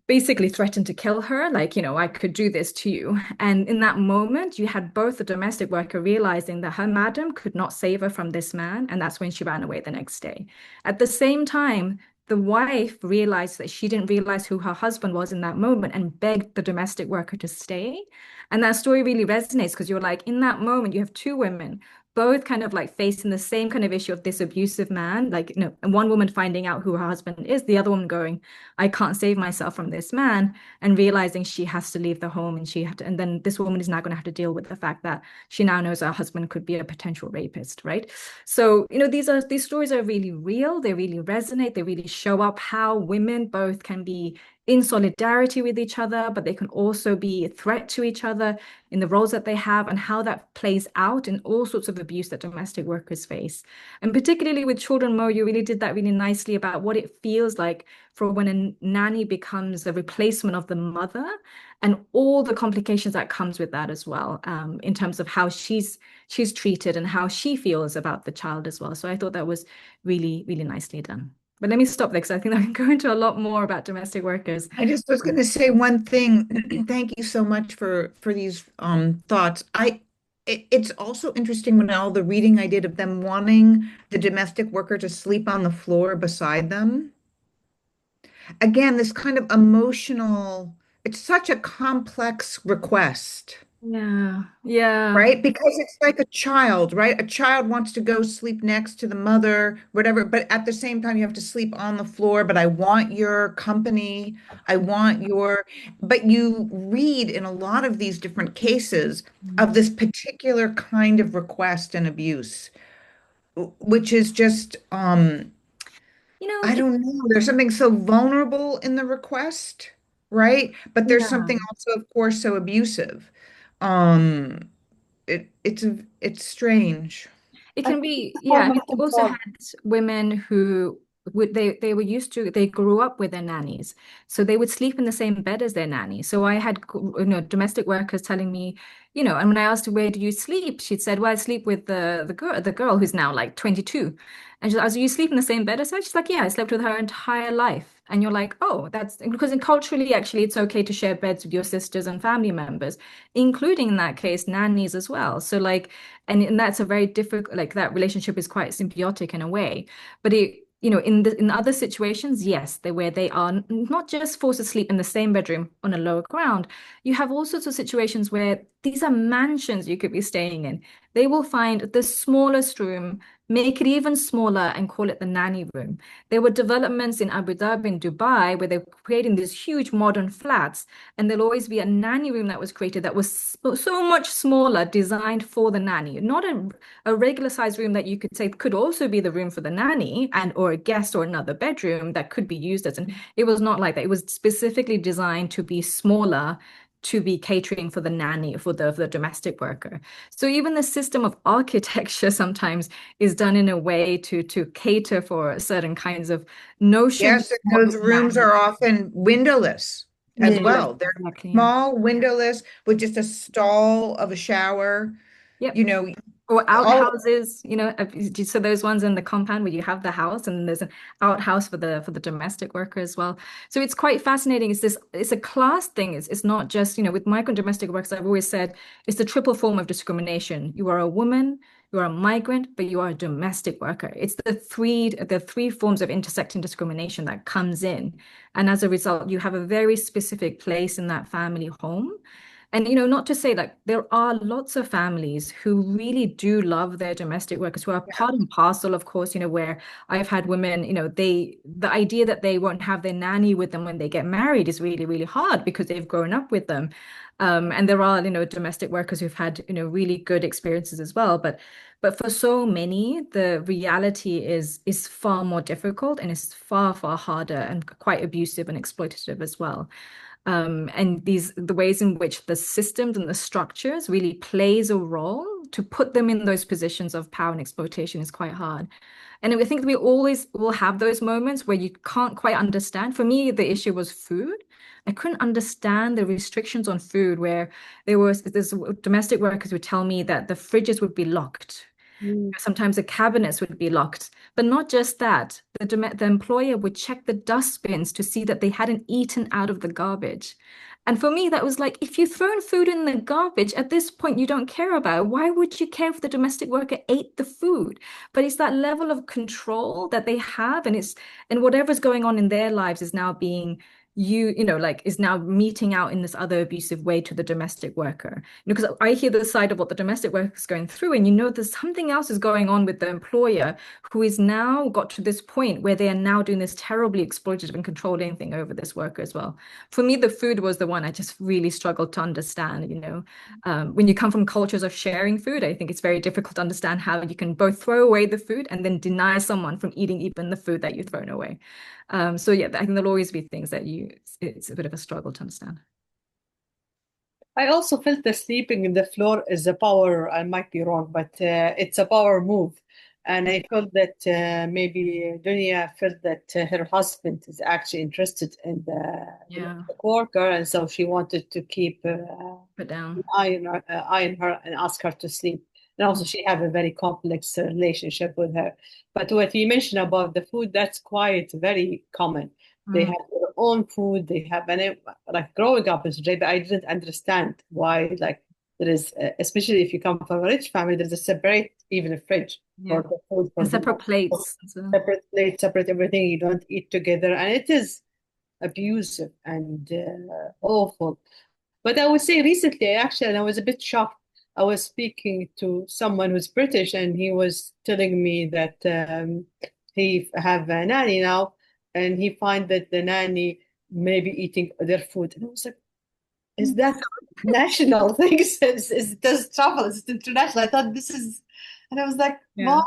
basically threatened to kill her, like, I could do this to you. And in that moment, you had both the domestic worker realizing that her madam could not save her from this man. And that's when she ran away the next day. At the same time, the wife realized that she didn't realize who her husband was in that moment and begged the domestic worker to stay. And that story really resonates because you're like, in that moment, you have two women both kind of like facing the same kind of issue of this abusive man, like, and one woman finding out who her husband is, the other woman going, I can't save myself from this man, and realizing she has to leave the home and then this woman is now going to have to deal with the fact that she now knows her husband could be a potential rapist, right? So, these stories are really real. They really resonate. They really show up how women both can be in solidarity with each other, but they can also be a threat to each other in the roles that they have, and how that plays out in all sorts of abuse that domestic workers face. And particularly with children, Mo, you really did that really nicely about what it feels like for when a nanny becomes a replacement of the mother, and all the complications that comes with that as well, in terms of how she's treated and how she feels about the child as well. So I thought that was really, really nicely done. But let me stop there because I think I can go into a lot more about domestic workers. I just was going to say one thing. Thank you so much for these thoughts. It's also interesting when all the reading I did of them wanting the domestic worker to sleep on the floor beside them. Again, this kind of emotional, it's such a complex request. Yeah, yeah. Right? Because it's like a child, right? A child wants to go sleep next to the mother, whatever, but at the same time, you have to sleep on the floor. But I want your company. But you read in a lot of these different cases of this particular kind of request and abuse which is just You know, I don't know. There's something so vulnerable in the request, right? But there's yeah. something also, of course, so abusive. Um, it's strange. It I can think be, it's a yeah. form And of it also control. had women who would they were used to they grew up with their nannies, so they would sleep in the same bed as their nanny. So I had domestic workers telling me, and when I asked her where do you sleep, she'd said, well, I sleep with the girl who's now like 22, and I was, you sleep in the same bed as her? She's like, yeah, I slept with her entire life. And you're like, oh, that's because culturally, actually, it's okay to share beds with your sisters and family members, including in that case nannies as well. So like. And that's a very difficult, like that relationship is quite symbiotic in a way. But in other situations, yes, where they are not just forced to sleep in the same bedroom on a lower ground. You have all sorts of situations where these are mansions you could be staying in. They will find the smallest room, make it even smaller, and call it the nanny room. There were developments in Abu Dhabi and Dubai where they're creating these huge modern flats, and there'll always be a nanny room that was created that was so much smaller, designed for the nanny, not a regular size room that you could say could also be the room for the nanny and or a guest or another bedroom that could be used as an. It was not like that. It was specifically designed to be smaller, to be catering for the nanny, for the domestic worker. So even the system of architecture sometimes is done in a way to cater for certain kinds of notions Yes, of and what those the rooms nanny. are often windowless as Mm. well. They're Exactly, yeah. small, windowless, with just a stall of a shower, Yep. you know, Or all outhouses, so those ones in the compound where you have the house and there's an outhouse for the domestic worker as well. So it's quite fascinating. It's a class thing. It's not just, with migrant domestic workers, I've always said it's the triple form of discrimination. You are a woman, you are a migrant, but you are a domestic worker. It's the three forms of intersecting discrimination that comes in. And as a result, you have a very specific place in that family home. And not to say like there are lots of families who really do love their domestic workers who are part and parcel, of course, where I've had women, the idea that they won't have their nanny with them when they get married is really, really hard because they've grown up with them. And there are, domestic workers who've had, really good experiences as well. But for so many, the reality is far more difficult and is far, far harder and quite abusive and exploitative as well. And the ways in which the systems and the structures really plays a role to put them in those positions of power and exploitation is quite hard. And I think we always will have those moments where you can't quite understand. For me, the issue was food. I couldn't understand the restrictions on food where there's domestic workers would tell me that the fridges would be locked. Mm. Sometimes the cabinets would be locked. But not just that, the employer would check the dustbins to see that they hadn't eaten out of the garbage. And for me, that was like, if you've thrown food in the garbage, at this point, you don't care about it. Why would you care if the domestic worker ate the food? But it's that level of control that they have, and whatever's going on in their lives is now being like is now meeting out in this other abusive way to the domestic worker. Because I hear the side of what the domestic worker is going through, and there's something else is going on with the employer who is now got to this point where they are now doing this terribly exploitative and controlling thing over this worker as well. For me, the food was the one I just really struggled to understand. When you come from cultures of sharing food, I think it's very difficult to understand how you can both throw away the food and then deny someone from eating even the food that you've thrown away. So yeah, I think there'll always be things that it's a bit of a struggle to understand. I also felt that sleeping in the floor is a power. I might be wrong, but it's a power move. And I felt that maybe Dunya felt that her husband is actually interested in the Yeah, worker, and so she wanted to keep put an down. eye on her and ask her to sleep. And also, she have a very complex relationship with her. But what you mentioned about the food, that's quite very common. They Mm, have their own food. They have, and like growing up in Sudan, I didn't understand why, like, there is, especially if you come from a rich family, there's a separate, even a fridge yeah, for the food, for and the separate plates as well. separate plate, separate everything. You don't eat together. And it is abusive and awful. But I would say recently, actually, and I was a bit shocked. I was speaking to someone who's British, and he was telling me that he have a nanny now, and he find that the nanny may be eating their food. And I was like, is that national thing? Does travel? Is it international? I thought this is, and I was like, Yeah. Mom,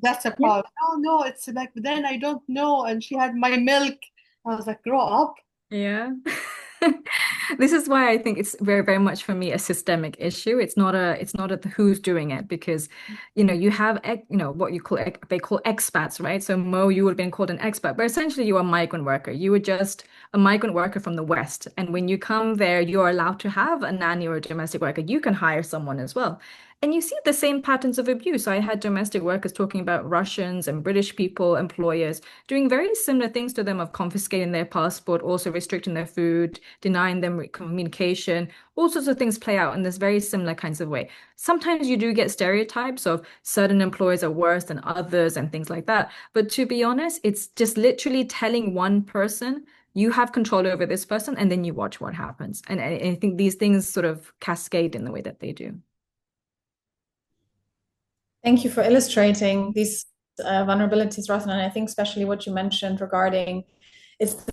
That's a problem. Oh no, it's like, then I don't know. And she had my milk. I was like, grow up. Yeah. This is why I think it's very, very much for me a systemic issue. It's not a who's doing it, because you have what they call expats, right? So Mo, you would have been called an expat, but essentially you are a migrant worker. You were just a migrant worker from the West. And when you come there, you're allowed to have a nanny or a domestic worker. You can hire someone as well. And you see the same patterns of abuse. I had domestic workers talking about Russians and British people, employers, doing very similar things to them, of confiscating their passport, also restricting their food, denying them communication. All sorts of things play out in this very similar kinds of way. Sometimes you do get stereotypes of certain employers are worse than others and things like that. But to be honest, it's just literally telling one person, you have control over this person, and then you watch what happens. And I think these things sort of cascade in the way that they do. Thank you for illustrating these vulnerabilities, Rothna. And I think especially what you mentioned regarding it's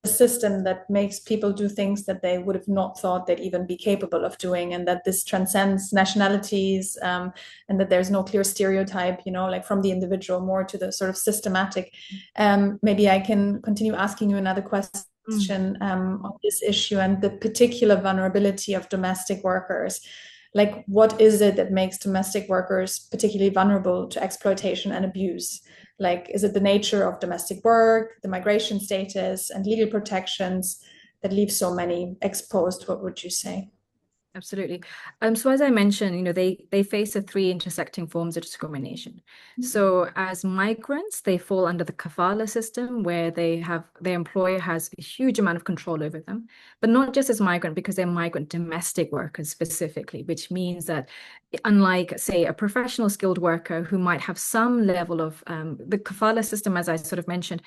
the system that makes people do things that they would have not thought they'd even be capable of doing, and that this transcends nationalities, and that there's no clear stereotype, like from the individual more to the sort of systematic. Maybe I can continue asking you another question on this issue and the particular vulnerability of domestic workers. Like, what is it that makes domestic workers particularly vulnerable to exploitation and abuse? Like, is it the nature of domestic work, the migration status, and legal protections that leave so many exposed? What would you say? Absolutely. So as I mentioned, they face the three intersecting forms of discrimination. So as migrants, they fall under the kafala system, where their employer has a huge amount of control over them, but not just as migrant, because they're migrant domestic workers specifically, which means that unlike, say, a professional skilled worker who might have some level of the kafala system, as I sort of mentioned,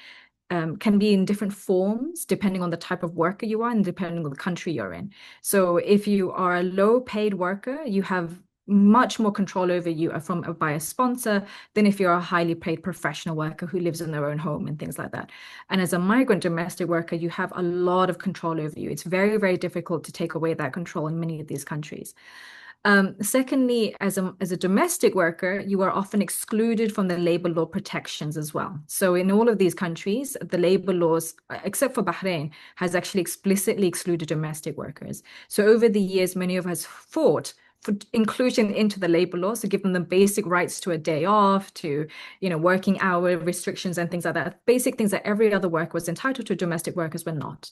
can be in different forms depending on the type of worker you are and depending on the country you're in. So if you are a low paid worker, you have much more control over you by a sponsor than if you're a highly paid professional worker who lives in their own home and things like that. And as a migrant domestic worker, you have a lot of control over you. It's very, very difficult to take away that control in many of these countries. Secondly, as a domestic worker, you are often excluded from the labor law protections as well. So in all of these countries, the labor laws, except for Bahrain, has actually explicitly excluded domestic workers. So over the years, many of us fought for inclusion into the labor laws to give them the basic rights to a day off, to working hour restrictions and things like that. Basic things that every other worker was entitled to, domestic workers were not.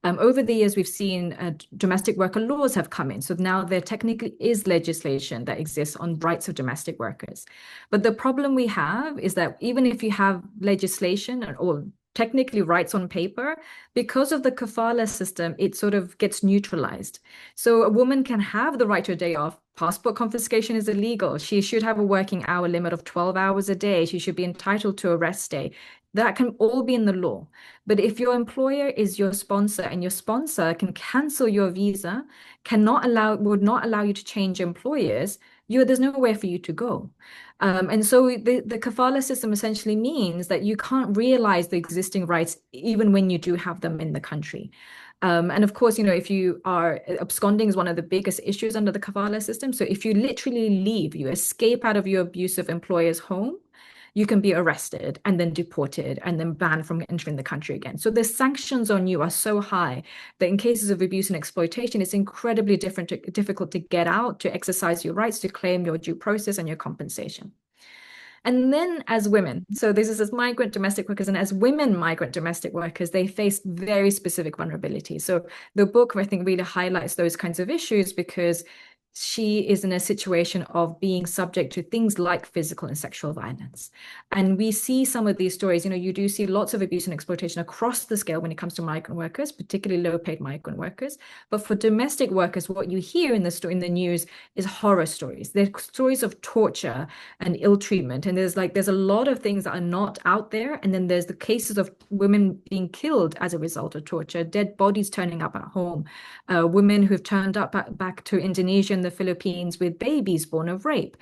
Over the years, we've seen domestic worker laws have come in. So now there technically is legislation that exists on rights of domestic workers. But the problem we have is that even if you have legislation or technically rights on paper, because of the kafala system, it sort of gets neutralized. So a woman can have the right to a day off. Passport confiscation is illegal. She should have a working hour limit of 12 hours a day. She should be entitled to a rest day. That can all be in the law. But if your employer is your sponsor and your sponsor can cancel your visa, would not allow you to change employers, there's nowhere for you to go. And so the kafala system essentially means that you can't realize the existing rights even when you do have them in the country. And of course, if you are absconding is one of the biggest issues under the kafala system. So if you literally leave, you escape out of your abusive employer's home, you can be arrested and then deported and then banned from entering the country again. So the sanctions on you are so high that in cases of abuse and exploitation, it's incredibly difficult to get out, to exercise your rights, to claim your due process and your compensation. And then as women, so this is as migrant domestic workers, and as women migrant domestic workers, they face very specific vulnerabilities. So the book, I think, really highlights those kinds of issues because she is in a situation of being subject to things like physical and sexual violence. And we see some of these stories, you do see lots of abuse and exploitation across the scale when it comes to migrant workers, particularly low-paid migrant workers. But for domestic workers, what you hear in the news is horror stories. They're stories of torture and ill treatment. And there's a lot of things that are not out there. And then there's the cases of women being killed as a result of torture, dead bodies turning up at home, women who've turned up back to Indonesia and the Philippines with babies born of rape.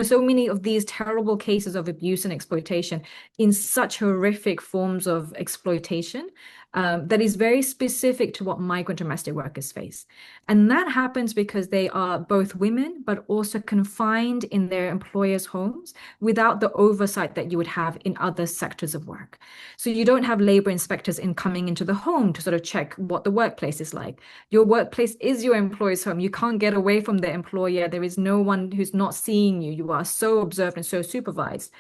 So many of these terrible cases of abuse and exploitation in such horrific forms of exploitation that is very specific to what migrant domestic workers face. And that happens because they are both women, but also confined in their employers' homes without the oversight that you would have in other sectors of work. So you don't have labor inspectors coming into the home to sort of check what the workplace is like. Your workplace is your employer's home. You can't get away from the employer. There is no one who's not seeing you. You are so observed and so supervised,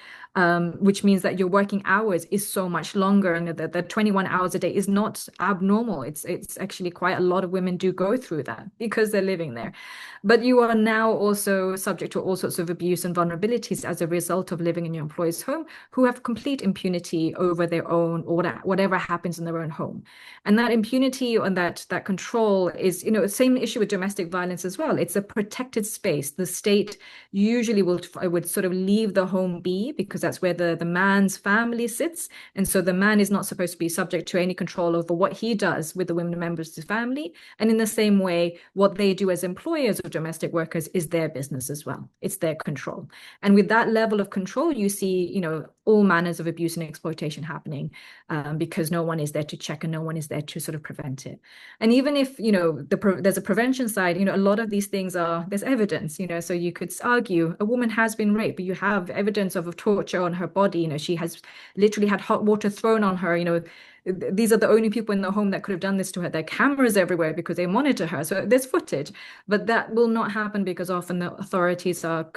which means that your working hours is so much longer, and the 21 hours a day is not abnormal. It's actually quite a lot of women do go through that because they're living there. But you are now also subject to all sorts of abuse and vulnerabilities as a result of living in your employer's home, who have complete impunity over their own, or whatever happens in their own home. And that impunity and that control is, same issue with domestic violence as well. It's a protected space. The state usually would sort of leave the home be, because that's where the man's family sits. And so the man is not supposed to be subject to any control over what he does with the women members of his family. And in the same way, what they do as employers of domestic workers is their business as well. It's their control. And with that level of control, you see, all manners of abuse and exploitation happening, because no one is there to check and no one is there to sort of prevent it. And even if, there's a prevention side, a lot of these things there's evidence, so you could argue a woman has been raped, but you have evidence of torture on her body. She has literally had hot water thrown on her. These are the only people in the home that could have done this to her. There are cameras everywhere because they monitor her. So there's footage, but that will not happen because often the authorities are,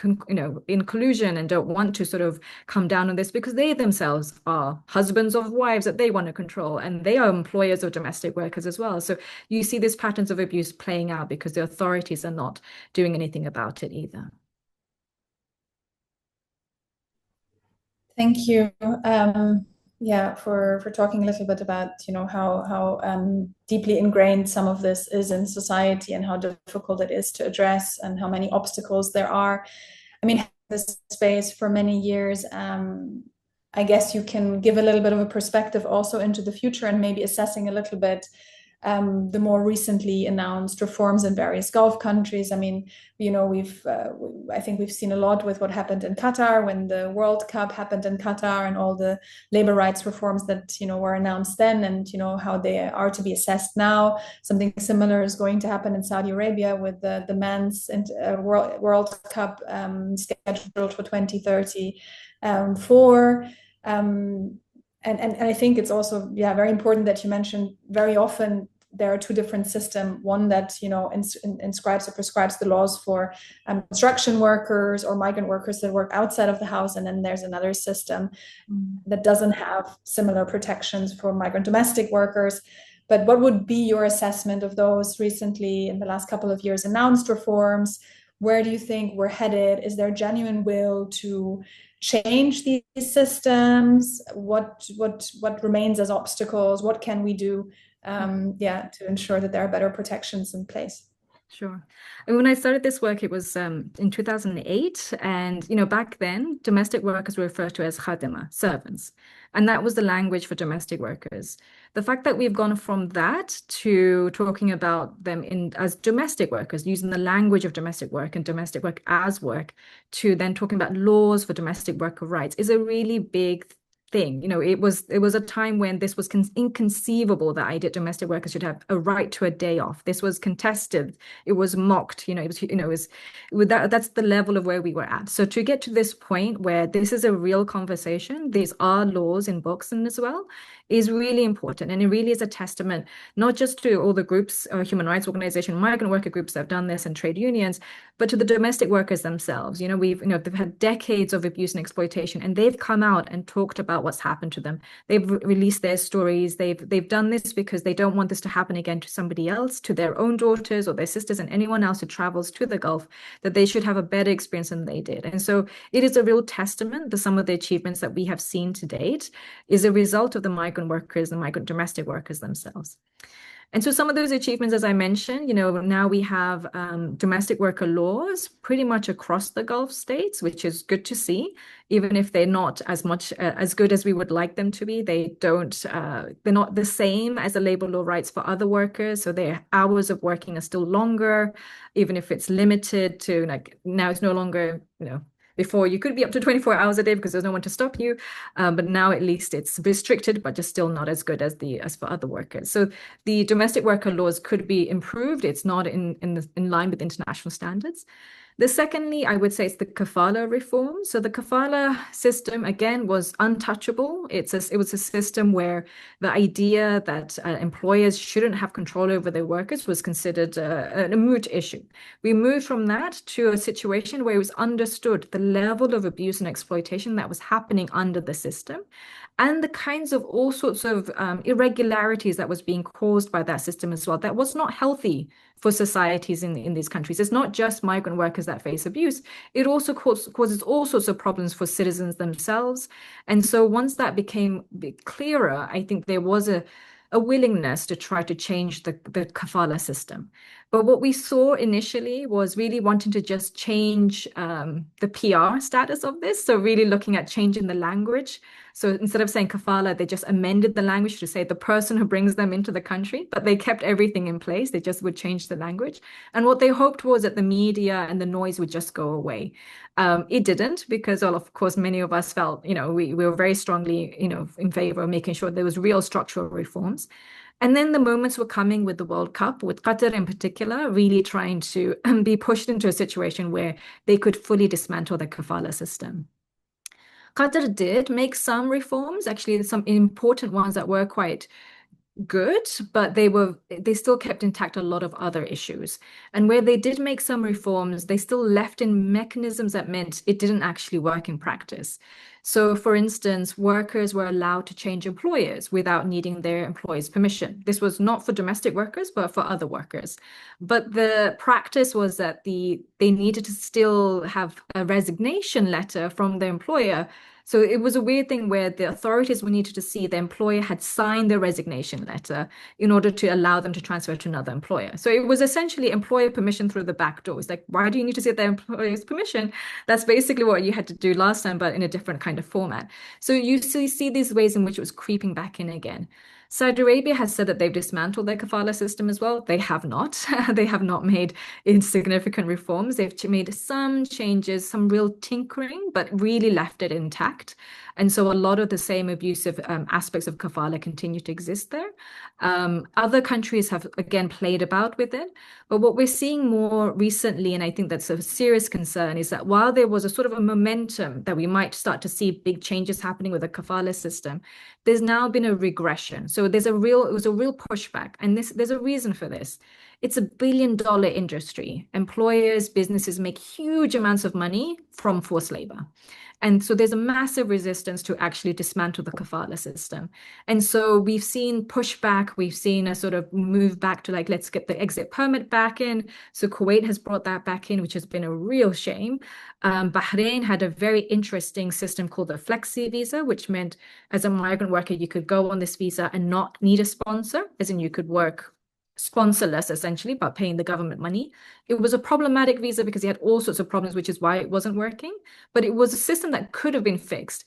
in collusion and don't want to sort of come down on this, because they themselves are husbands of wives that they want to control, and they are employers of domestic workers as well. So you see these patterns of abuse playing out because the authorities are not doing anything about it either. Thank you. For talking a little bit about how deeply ingrained some of this is in society and how difficult it is to address and how many obstacles there are. I mean, this space for many years, I guess you can give a little bit of a perspective also into the future, and maybe assessing a little bit the more recently announced reforms in various Gulf countries. I mean, I think we've seen a lot with what happened in Qatar when the World Cup happened in Qatar, and all the labor rights reforms that were announced then, and how they are to be assessed now. Something similar is going to happen in Saudi Arabia with the men's World Cup scheduled for 2034. And I think it's also very important that you mentioned very often there are two different systems. One that inscribes or prescribes the laws for construction workers or migrant workers that work outside of the house, and then there's another system that doesn't have similar protections for migrant domestic workers. But what would be your assessment of those recently, in the last couple of years, announced reforms? Where do you think we're headed? Is there genuine will to change these systems? What remains as obstacles? What can we do to ensure that there are better protections in place? Sure. And when I started this work, it was in 2008. And, back then, domestic workers were referred to as khadima, servants. And that was the language for domestic workers. The fact that we've gone from that to talking about them as domestic workers, using the language of domestic work and domestic work as work, to then talking about laws for domestic worker rights is a really big thing. It was a time when this was inconceivable that domestic workers should have a right to a day off. This was contested. It was mocked. That's the level of where we were at. So to get to this point where this is a real conversation, these are laws in books and as well, is really important. And it really is a testament, not just to all the groups, human rights organizations, migrant worker groups that have done this, and trade unions, but to the domestic workers themselves. They've had decades of abuse and exploitation, and they've come out and talked about what's happened to them. They've released their stories. They've done this because they don't want this to happen again to somebody else, to their own daughters or their sisters, and anyone else who travels to the Gulf, that they should have a better experience than they did. And so it is a real testament that some of the achievements that we have seen to date is a result of the migrant workers and migrant domestic workers themselves. And so some of those achievements, as I mentioned, now we have domestic worker laws pretty much across the Gulf states, which is good to see, even if they're not as much as good as we would like them to be. They're not the same as the labor law rights for other workers. So their hours of working are still longer, even if it's limited to now it's no longer, Before, you could be up to 24 hours a day because there's no one to stop you. But now at least it's restricted, but just still not as good as for other workers. So the domestic worker laws could be improved. It's not in line with international standards. The secondly, I would say it's the kafala reform. So the kafala system, again, was untouchable. It was a system where the idea that employers shouldn't have control over their workers was considered a moot issue. We moved from that to a situation where it was understood the level of abuse and exploitation that was happening under the system, and the kinds of all sorts of irregularities that was being caused by that system as well. That was not healthy for societies in these countries. It's not just migrant workers that face abuse. It also causes all sorts of problems for citizens themselves. And so once that became clearer, I think there was a willingness to try to change the kafala system. But what we saw initially was really wanting to just change the PR status of this. So really looking at changing the language. So instead of saying kafala, they just amended the language to say the person who brings them into the country, but they kept everything in place. They just would change the language. And what they hoped was that the media and the noise would just go away. It didn't, because, well, of course, many of us felt, we were very strongly, in favor of making sure there was real structural reforms. And then the moments were coming with the World Cup, with Qatar in particular, really trying to be pushed into a situation where they could fully dismantle the kafala system. Qatar did make some reforms, actually some important ones that were quite good, but they still kept intact a lot of other issues. And where they did make some reforms, they still left in mechanisms that meant it didn't actually work in practice. So for instance, workers were allowed to change employers without needing their employer's permission. This was not for domestic workers, but for other workers. But the practice was that they needed to still have a resignation letter from the employer. So it was a weird thing where the authorities needed to see the employer had signed the resignation letter in order to allow them to transfer to another employer. So it was essentially employer permission through the back door. It's like, why do you need to see the employer's permission? That's basically what you had to do last time, but in a different kind of format. So you see these ways in which it was creeping back in again. Saudi Arabia has said that they've dismantled their kafala system as well. They have not. They have not made insignificant reforms. They've made some changes, some real tinkering, but really left it intact. And so a lot of the same abusive aspects of kafala continue to exist there. Other countries have, again, played about with it. But what we're seeing more recently, and I think that's a serious concern, is that while there was a sort of a momentum that we might start to see big changes happening with the kafala system, there's now been a regression. So it was a real pushback. And there's a reason for this. It's $1 billion industry. Employers, businesses make huge amounts of money from forced labor. And so there's a massive resistance to actually dismantle the kafala system. And so we've seen pushback. We've seen a sort of move back to like, let's get the exit permit back in. So Kuwait has brought that back in, which has been a real shame. Bahrain had a very interesting system called the flexi visa, which meant as a migrant worker, you could go on this visa and not need a sponsor, as in you could work sponsorless essentially, but paying the government money. It was a problematic visa because he had all sorts of problems, which is why it wasn't working. But it was a system that could have been fixed.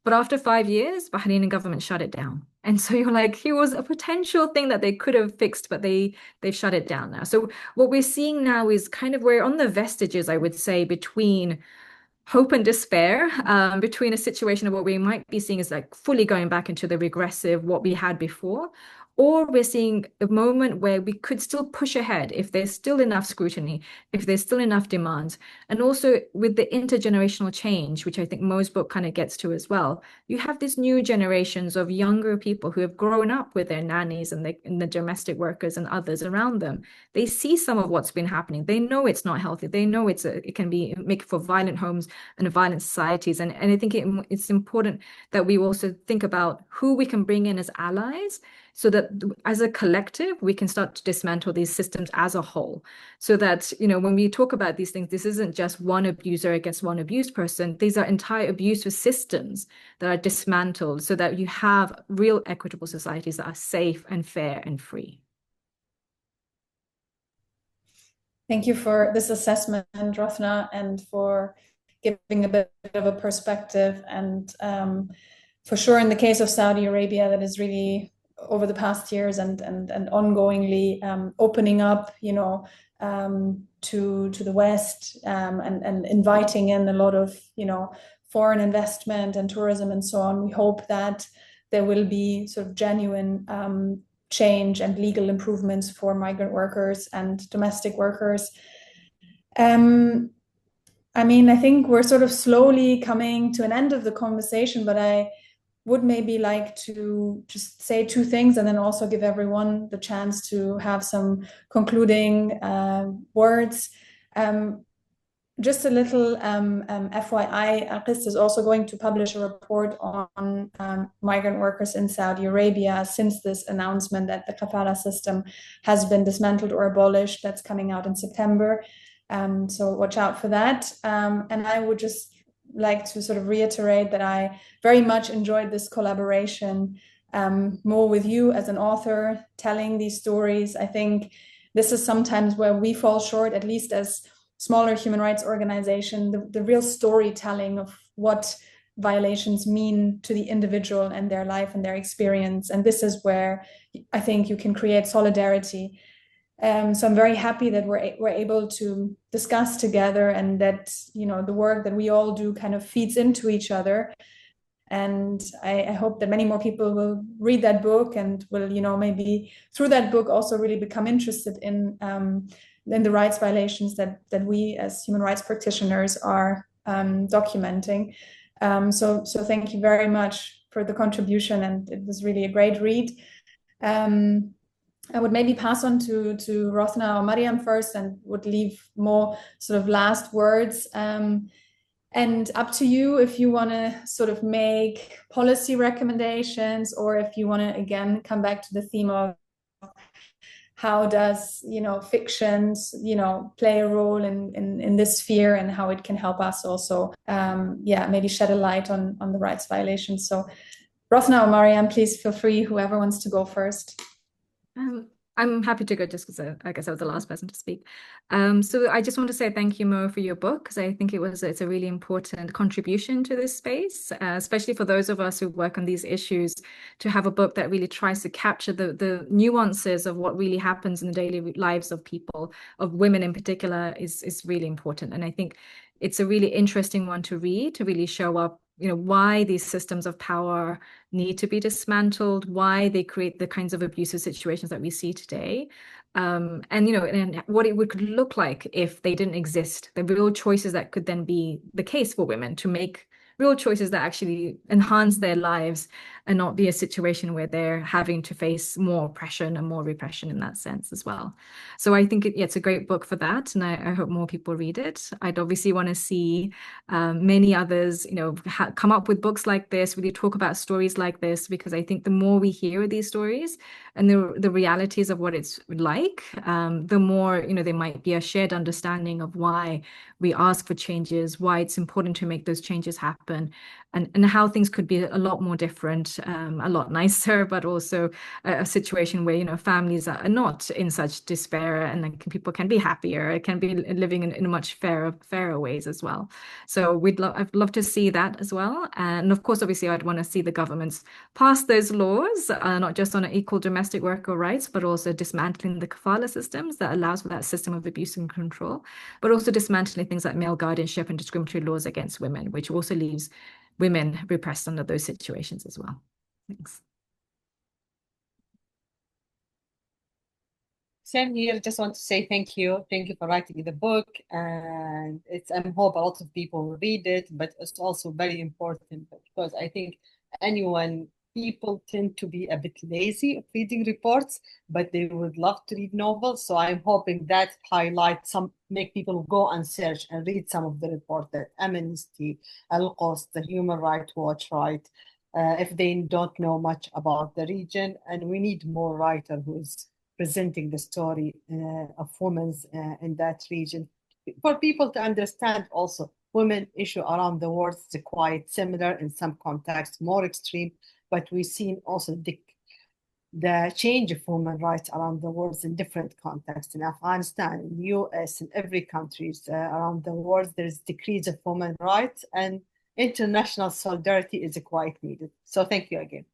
But after 5 years, Bahraini government shut it down. And so you're like, here was a potential thing that they could have fixed, but they've shut it down now. So what we're seeing now is kind of we're on the vestiges, I would say, between hope and despair, between a situation of what we might be seeing is like fully going back into the regressive, what we had before, or we're seeing a moment where we could still push ahead if there's still enough scrutiny, if there's still enough demands. And also with the intergenerational change, which I think Mo's book kind of gets to as well, you have these new generations of younger people who have grown up with their nannies and the domestic workers and others around them. They see some of what's been happening. They know it's not healthy. They know it can be make for violent homes and violent societies. And I think it's important that we also think about who we can bring in as allies, so that as a collective, we can start to dismantle these systems as a whole. So that, when we talk about these things, this isn't just one abuser against one abused person. These are entire abusive systems that are dismantled so that you have real equitable societies that are safe and fair and free. Thank you for this assessment, Rothna, and for giving a bit of a perspective. And for sure, in the case of Saudi Arabia, that is really over the past years and ongoingly opening up, to the West, and inviting in a lot of, foreign investment and tourism and so on. We hope that there will be sort of genuine change and legal improvements for migrant workers and domestic workers. I think we're sort of slowly coming to an end of the conversation, but I would maybe like to just say two things and then also give everyone the chance to have some concluding words. Just a little FYI, ALQST is also going to publish a report on migrant workers in Saudi Arabia since this announcement that the kafala system has been dismantled or abolished. That's coming out in September. So watch out for that. And I would just like to sort of reiterate that I very much enjoyed this collaboration, more with you as an author, telling these stories. I think this is sometimes where we fall short, at least as smaller human rights organization, the real storytelling of what violations mean to the individual and their life and their experience. And this is where I think you can create solidarity. So I'm very happy that we're able to discuss together, and that the work that we all do kind of feeds into each other. And I hope that many more people will read that book and will, maybe through that book also really become interested in the rights violations that we as human rights practitioners are documenting. So thank you very much for the contribution, and it was really a great read. I would maybe pass on to Rothna or Maryam first, and would leave more sort of last words. And up to you if you want to sort of make policy recommendations, or if you want to again come back to the theme of how does fictions play a role in this sphere, and how it can help us also maybe shed a light on the rights violations. So Rothna or Maryam, please feel free, whoever wants to go first. I'm happy to go just because I guess I was the last person to speak. So I just want to say thank you, Mo, for your book, because I think it's a really important contribution to this space, especially for those of us who work on these issues, to have a book that really tries to capture the nuances of what really happens in the daily lives of people, of women in particular, is really important. And I think it's a really interesting one to read, to really show up why these systems of power need to be dismantled, why they create the kinds of abusive situations that we see today, and what it would look like if they didn't exist, the real choices that could then be the case for women to make real choices that actually enhance their lives and not be a situation where they're having to face more oppression and more repression in that sense as well. So I think it's a great book for that, and I hope more people read it. I'd obviously want to see many others, come up with books like this, really talk about stories like this, because I think the more we hear these stories and the realities of what it's like, the more, there might be a shared understanding of why we ask for changes, why it's important to make those changes happen, and how things could be a lot more different, a lot nicer, but also a situation where, families are not in such despair, and then people can be happier, can be living in much fairer ways as well. So I'd love to see that as well. And of course, obviously, I'd want to see the governments pass those laws, not just on equal domestic worker rights, but also dismantling the kafala systems that allows for that system of abuse and control, but also dismantling things like male guardianship and discriminatory laws against women, which also leaves women repressed under those situations as well. Thanks. Same here. Just want to say thank you. Thank you for writing the book. And I hope a lot of people will read it, but it's also very important because I think people tend to be a bit lazy of reading reports, but they would love to read novels. So I'm hoping that make people go and search and read some of the reports that Amnesty, ALQST, the Human Rights Watch write, if they don't know much about the region. And we need more writer who's presenting the story of women in that region for people to understand also women issue around the world is quite similar in some contexts, more extreme, but we've seen also the change of women's rights around the world in different contexts. In Afghanistan, in the US, in every country around the world, there's decrease of women's rights, and international solidarity is quite needed. So thank you again.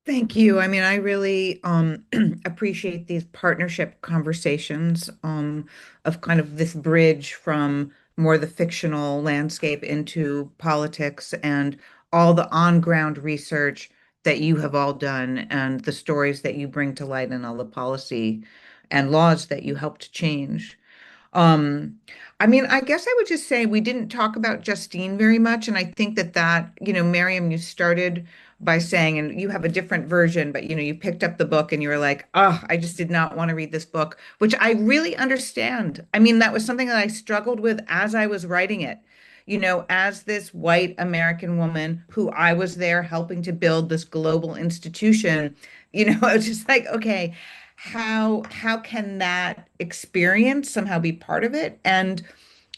Thank you. I mean, I really appreciate these partnership conversations of kind of this bridge from more the fictional landscape into politics and all the on-ground research that you have all done and the stories that you bring to light and all the policy and laws that you helped change. Um, I mean, I guess I would just say we didn't talk about Justine very much, and I think that, Miriam, you started by saying, and you have a different version, but you picked up the book and you were like, oh, I just did not want to read this book, which I really understand. I mean, that was something that I struggled with as I was writing it. As this white American woman who I was there helping to build this global institution, I was just like, okay, how can that experience somehow be part of it? And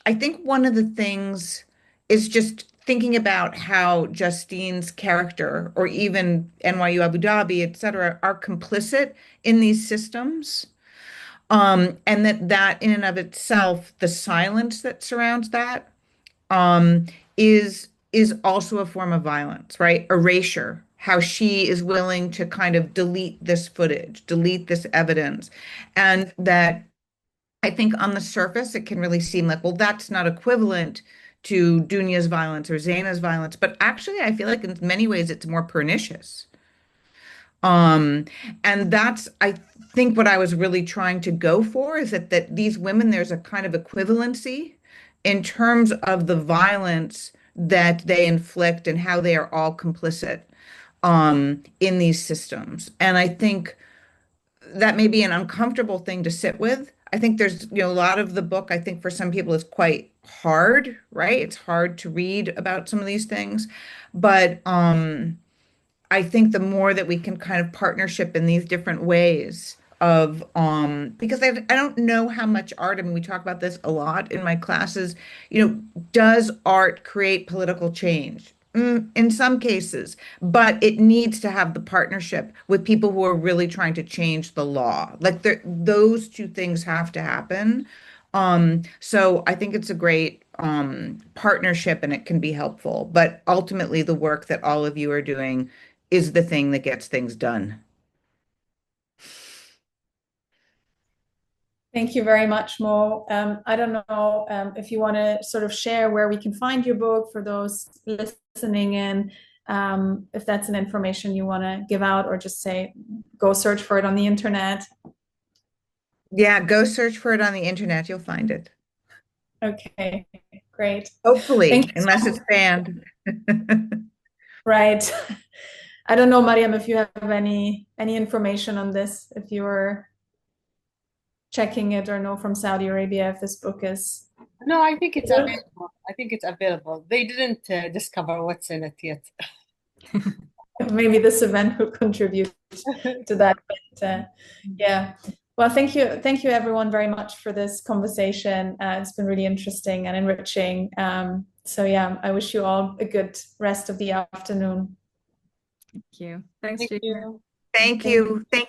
I think one of the things is just thinking about how Justine's character or even NYU Abu Dhabi, et cetera, are complicit in these systems. And that in and of itself, the silence that surrounds that um, is also a form of violence, right? Erasure, how she is willing to kind of delete this footage, delete this evidence, and that I think on the surface it can really seem like, well, that's not equivalent to Dunya's violence or Zaina's violence, but actually I feel like in many ways it's more pernicious. Um, and that's, I think, what I was really trying to go for is that these women, there's a kind of equivalency in terms of the violence that they inflict and how they are all complicit in these systems. And I think that may be an uncomfortable thing to sit with. I think there's, a lot of the book, I think for some people is quite hard, right? It's hard to read about some of these things. But I think the more that we can kind of partnership in these different ways of because I don't know how much art, I mean, we talk about this a lot in my classes, does art create political change? In some cases, but it needs to have the partnership with people who are really trying to change the law. Like those two things have to happen. So I think it's a great partnership and it can be helpful. But ultimately, the work that all of you are doing is the thing that gets things done. Thank you very much, Mo. I don't know if you want to sort of share where we can find your book for those listening in, if that's an information you want to give out, or just say, go search for it on the internet. Yeah, go search for it on the internet. You'll find it. Okay, great. Hopefully, unless it's banned. Right. I don't know, Maryam, if you have any information on this, if you were checking it or know from Saudi Arabia if this book is. No, I think it's available. I think it's available. They didn't discover what's in it yet. Maybe this event will contribute to that. But yeah. Well, thank you everyone very much for this conversation. It's been really interesting and enriching. So yeah, I wish you all a good rest of the afternoon. Thank you. Thanks, Thank Julia. you. Thank you. Thank you.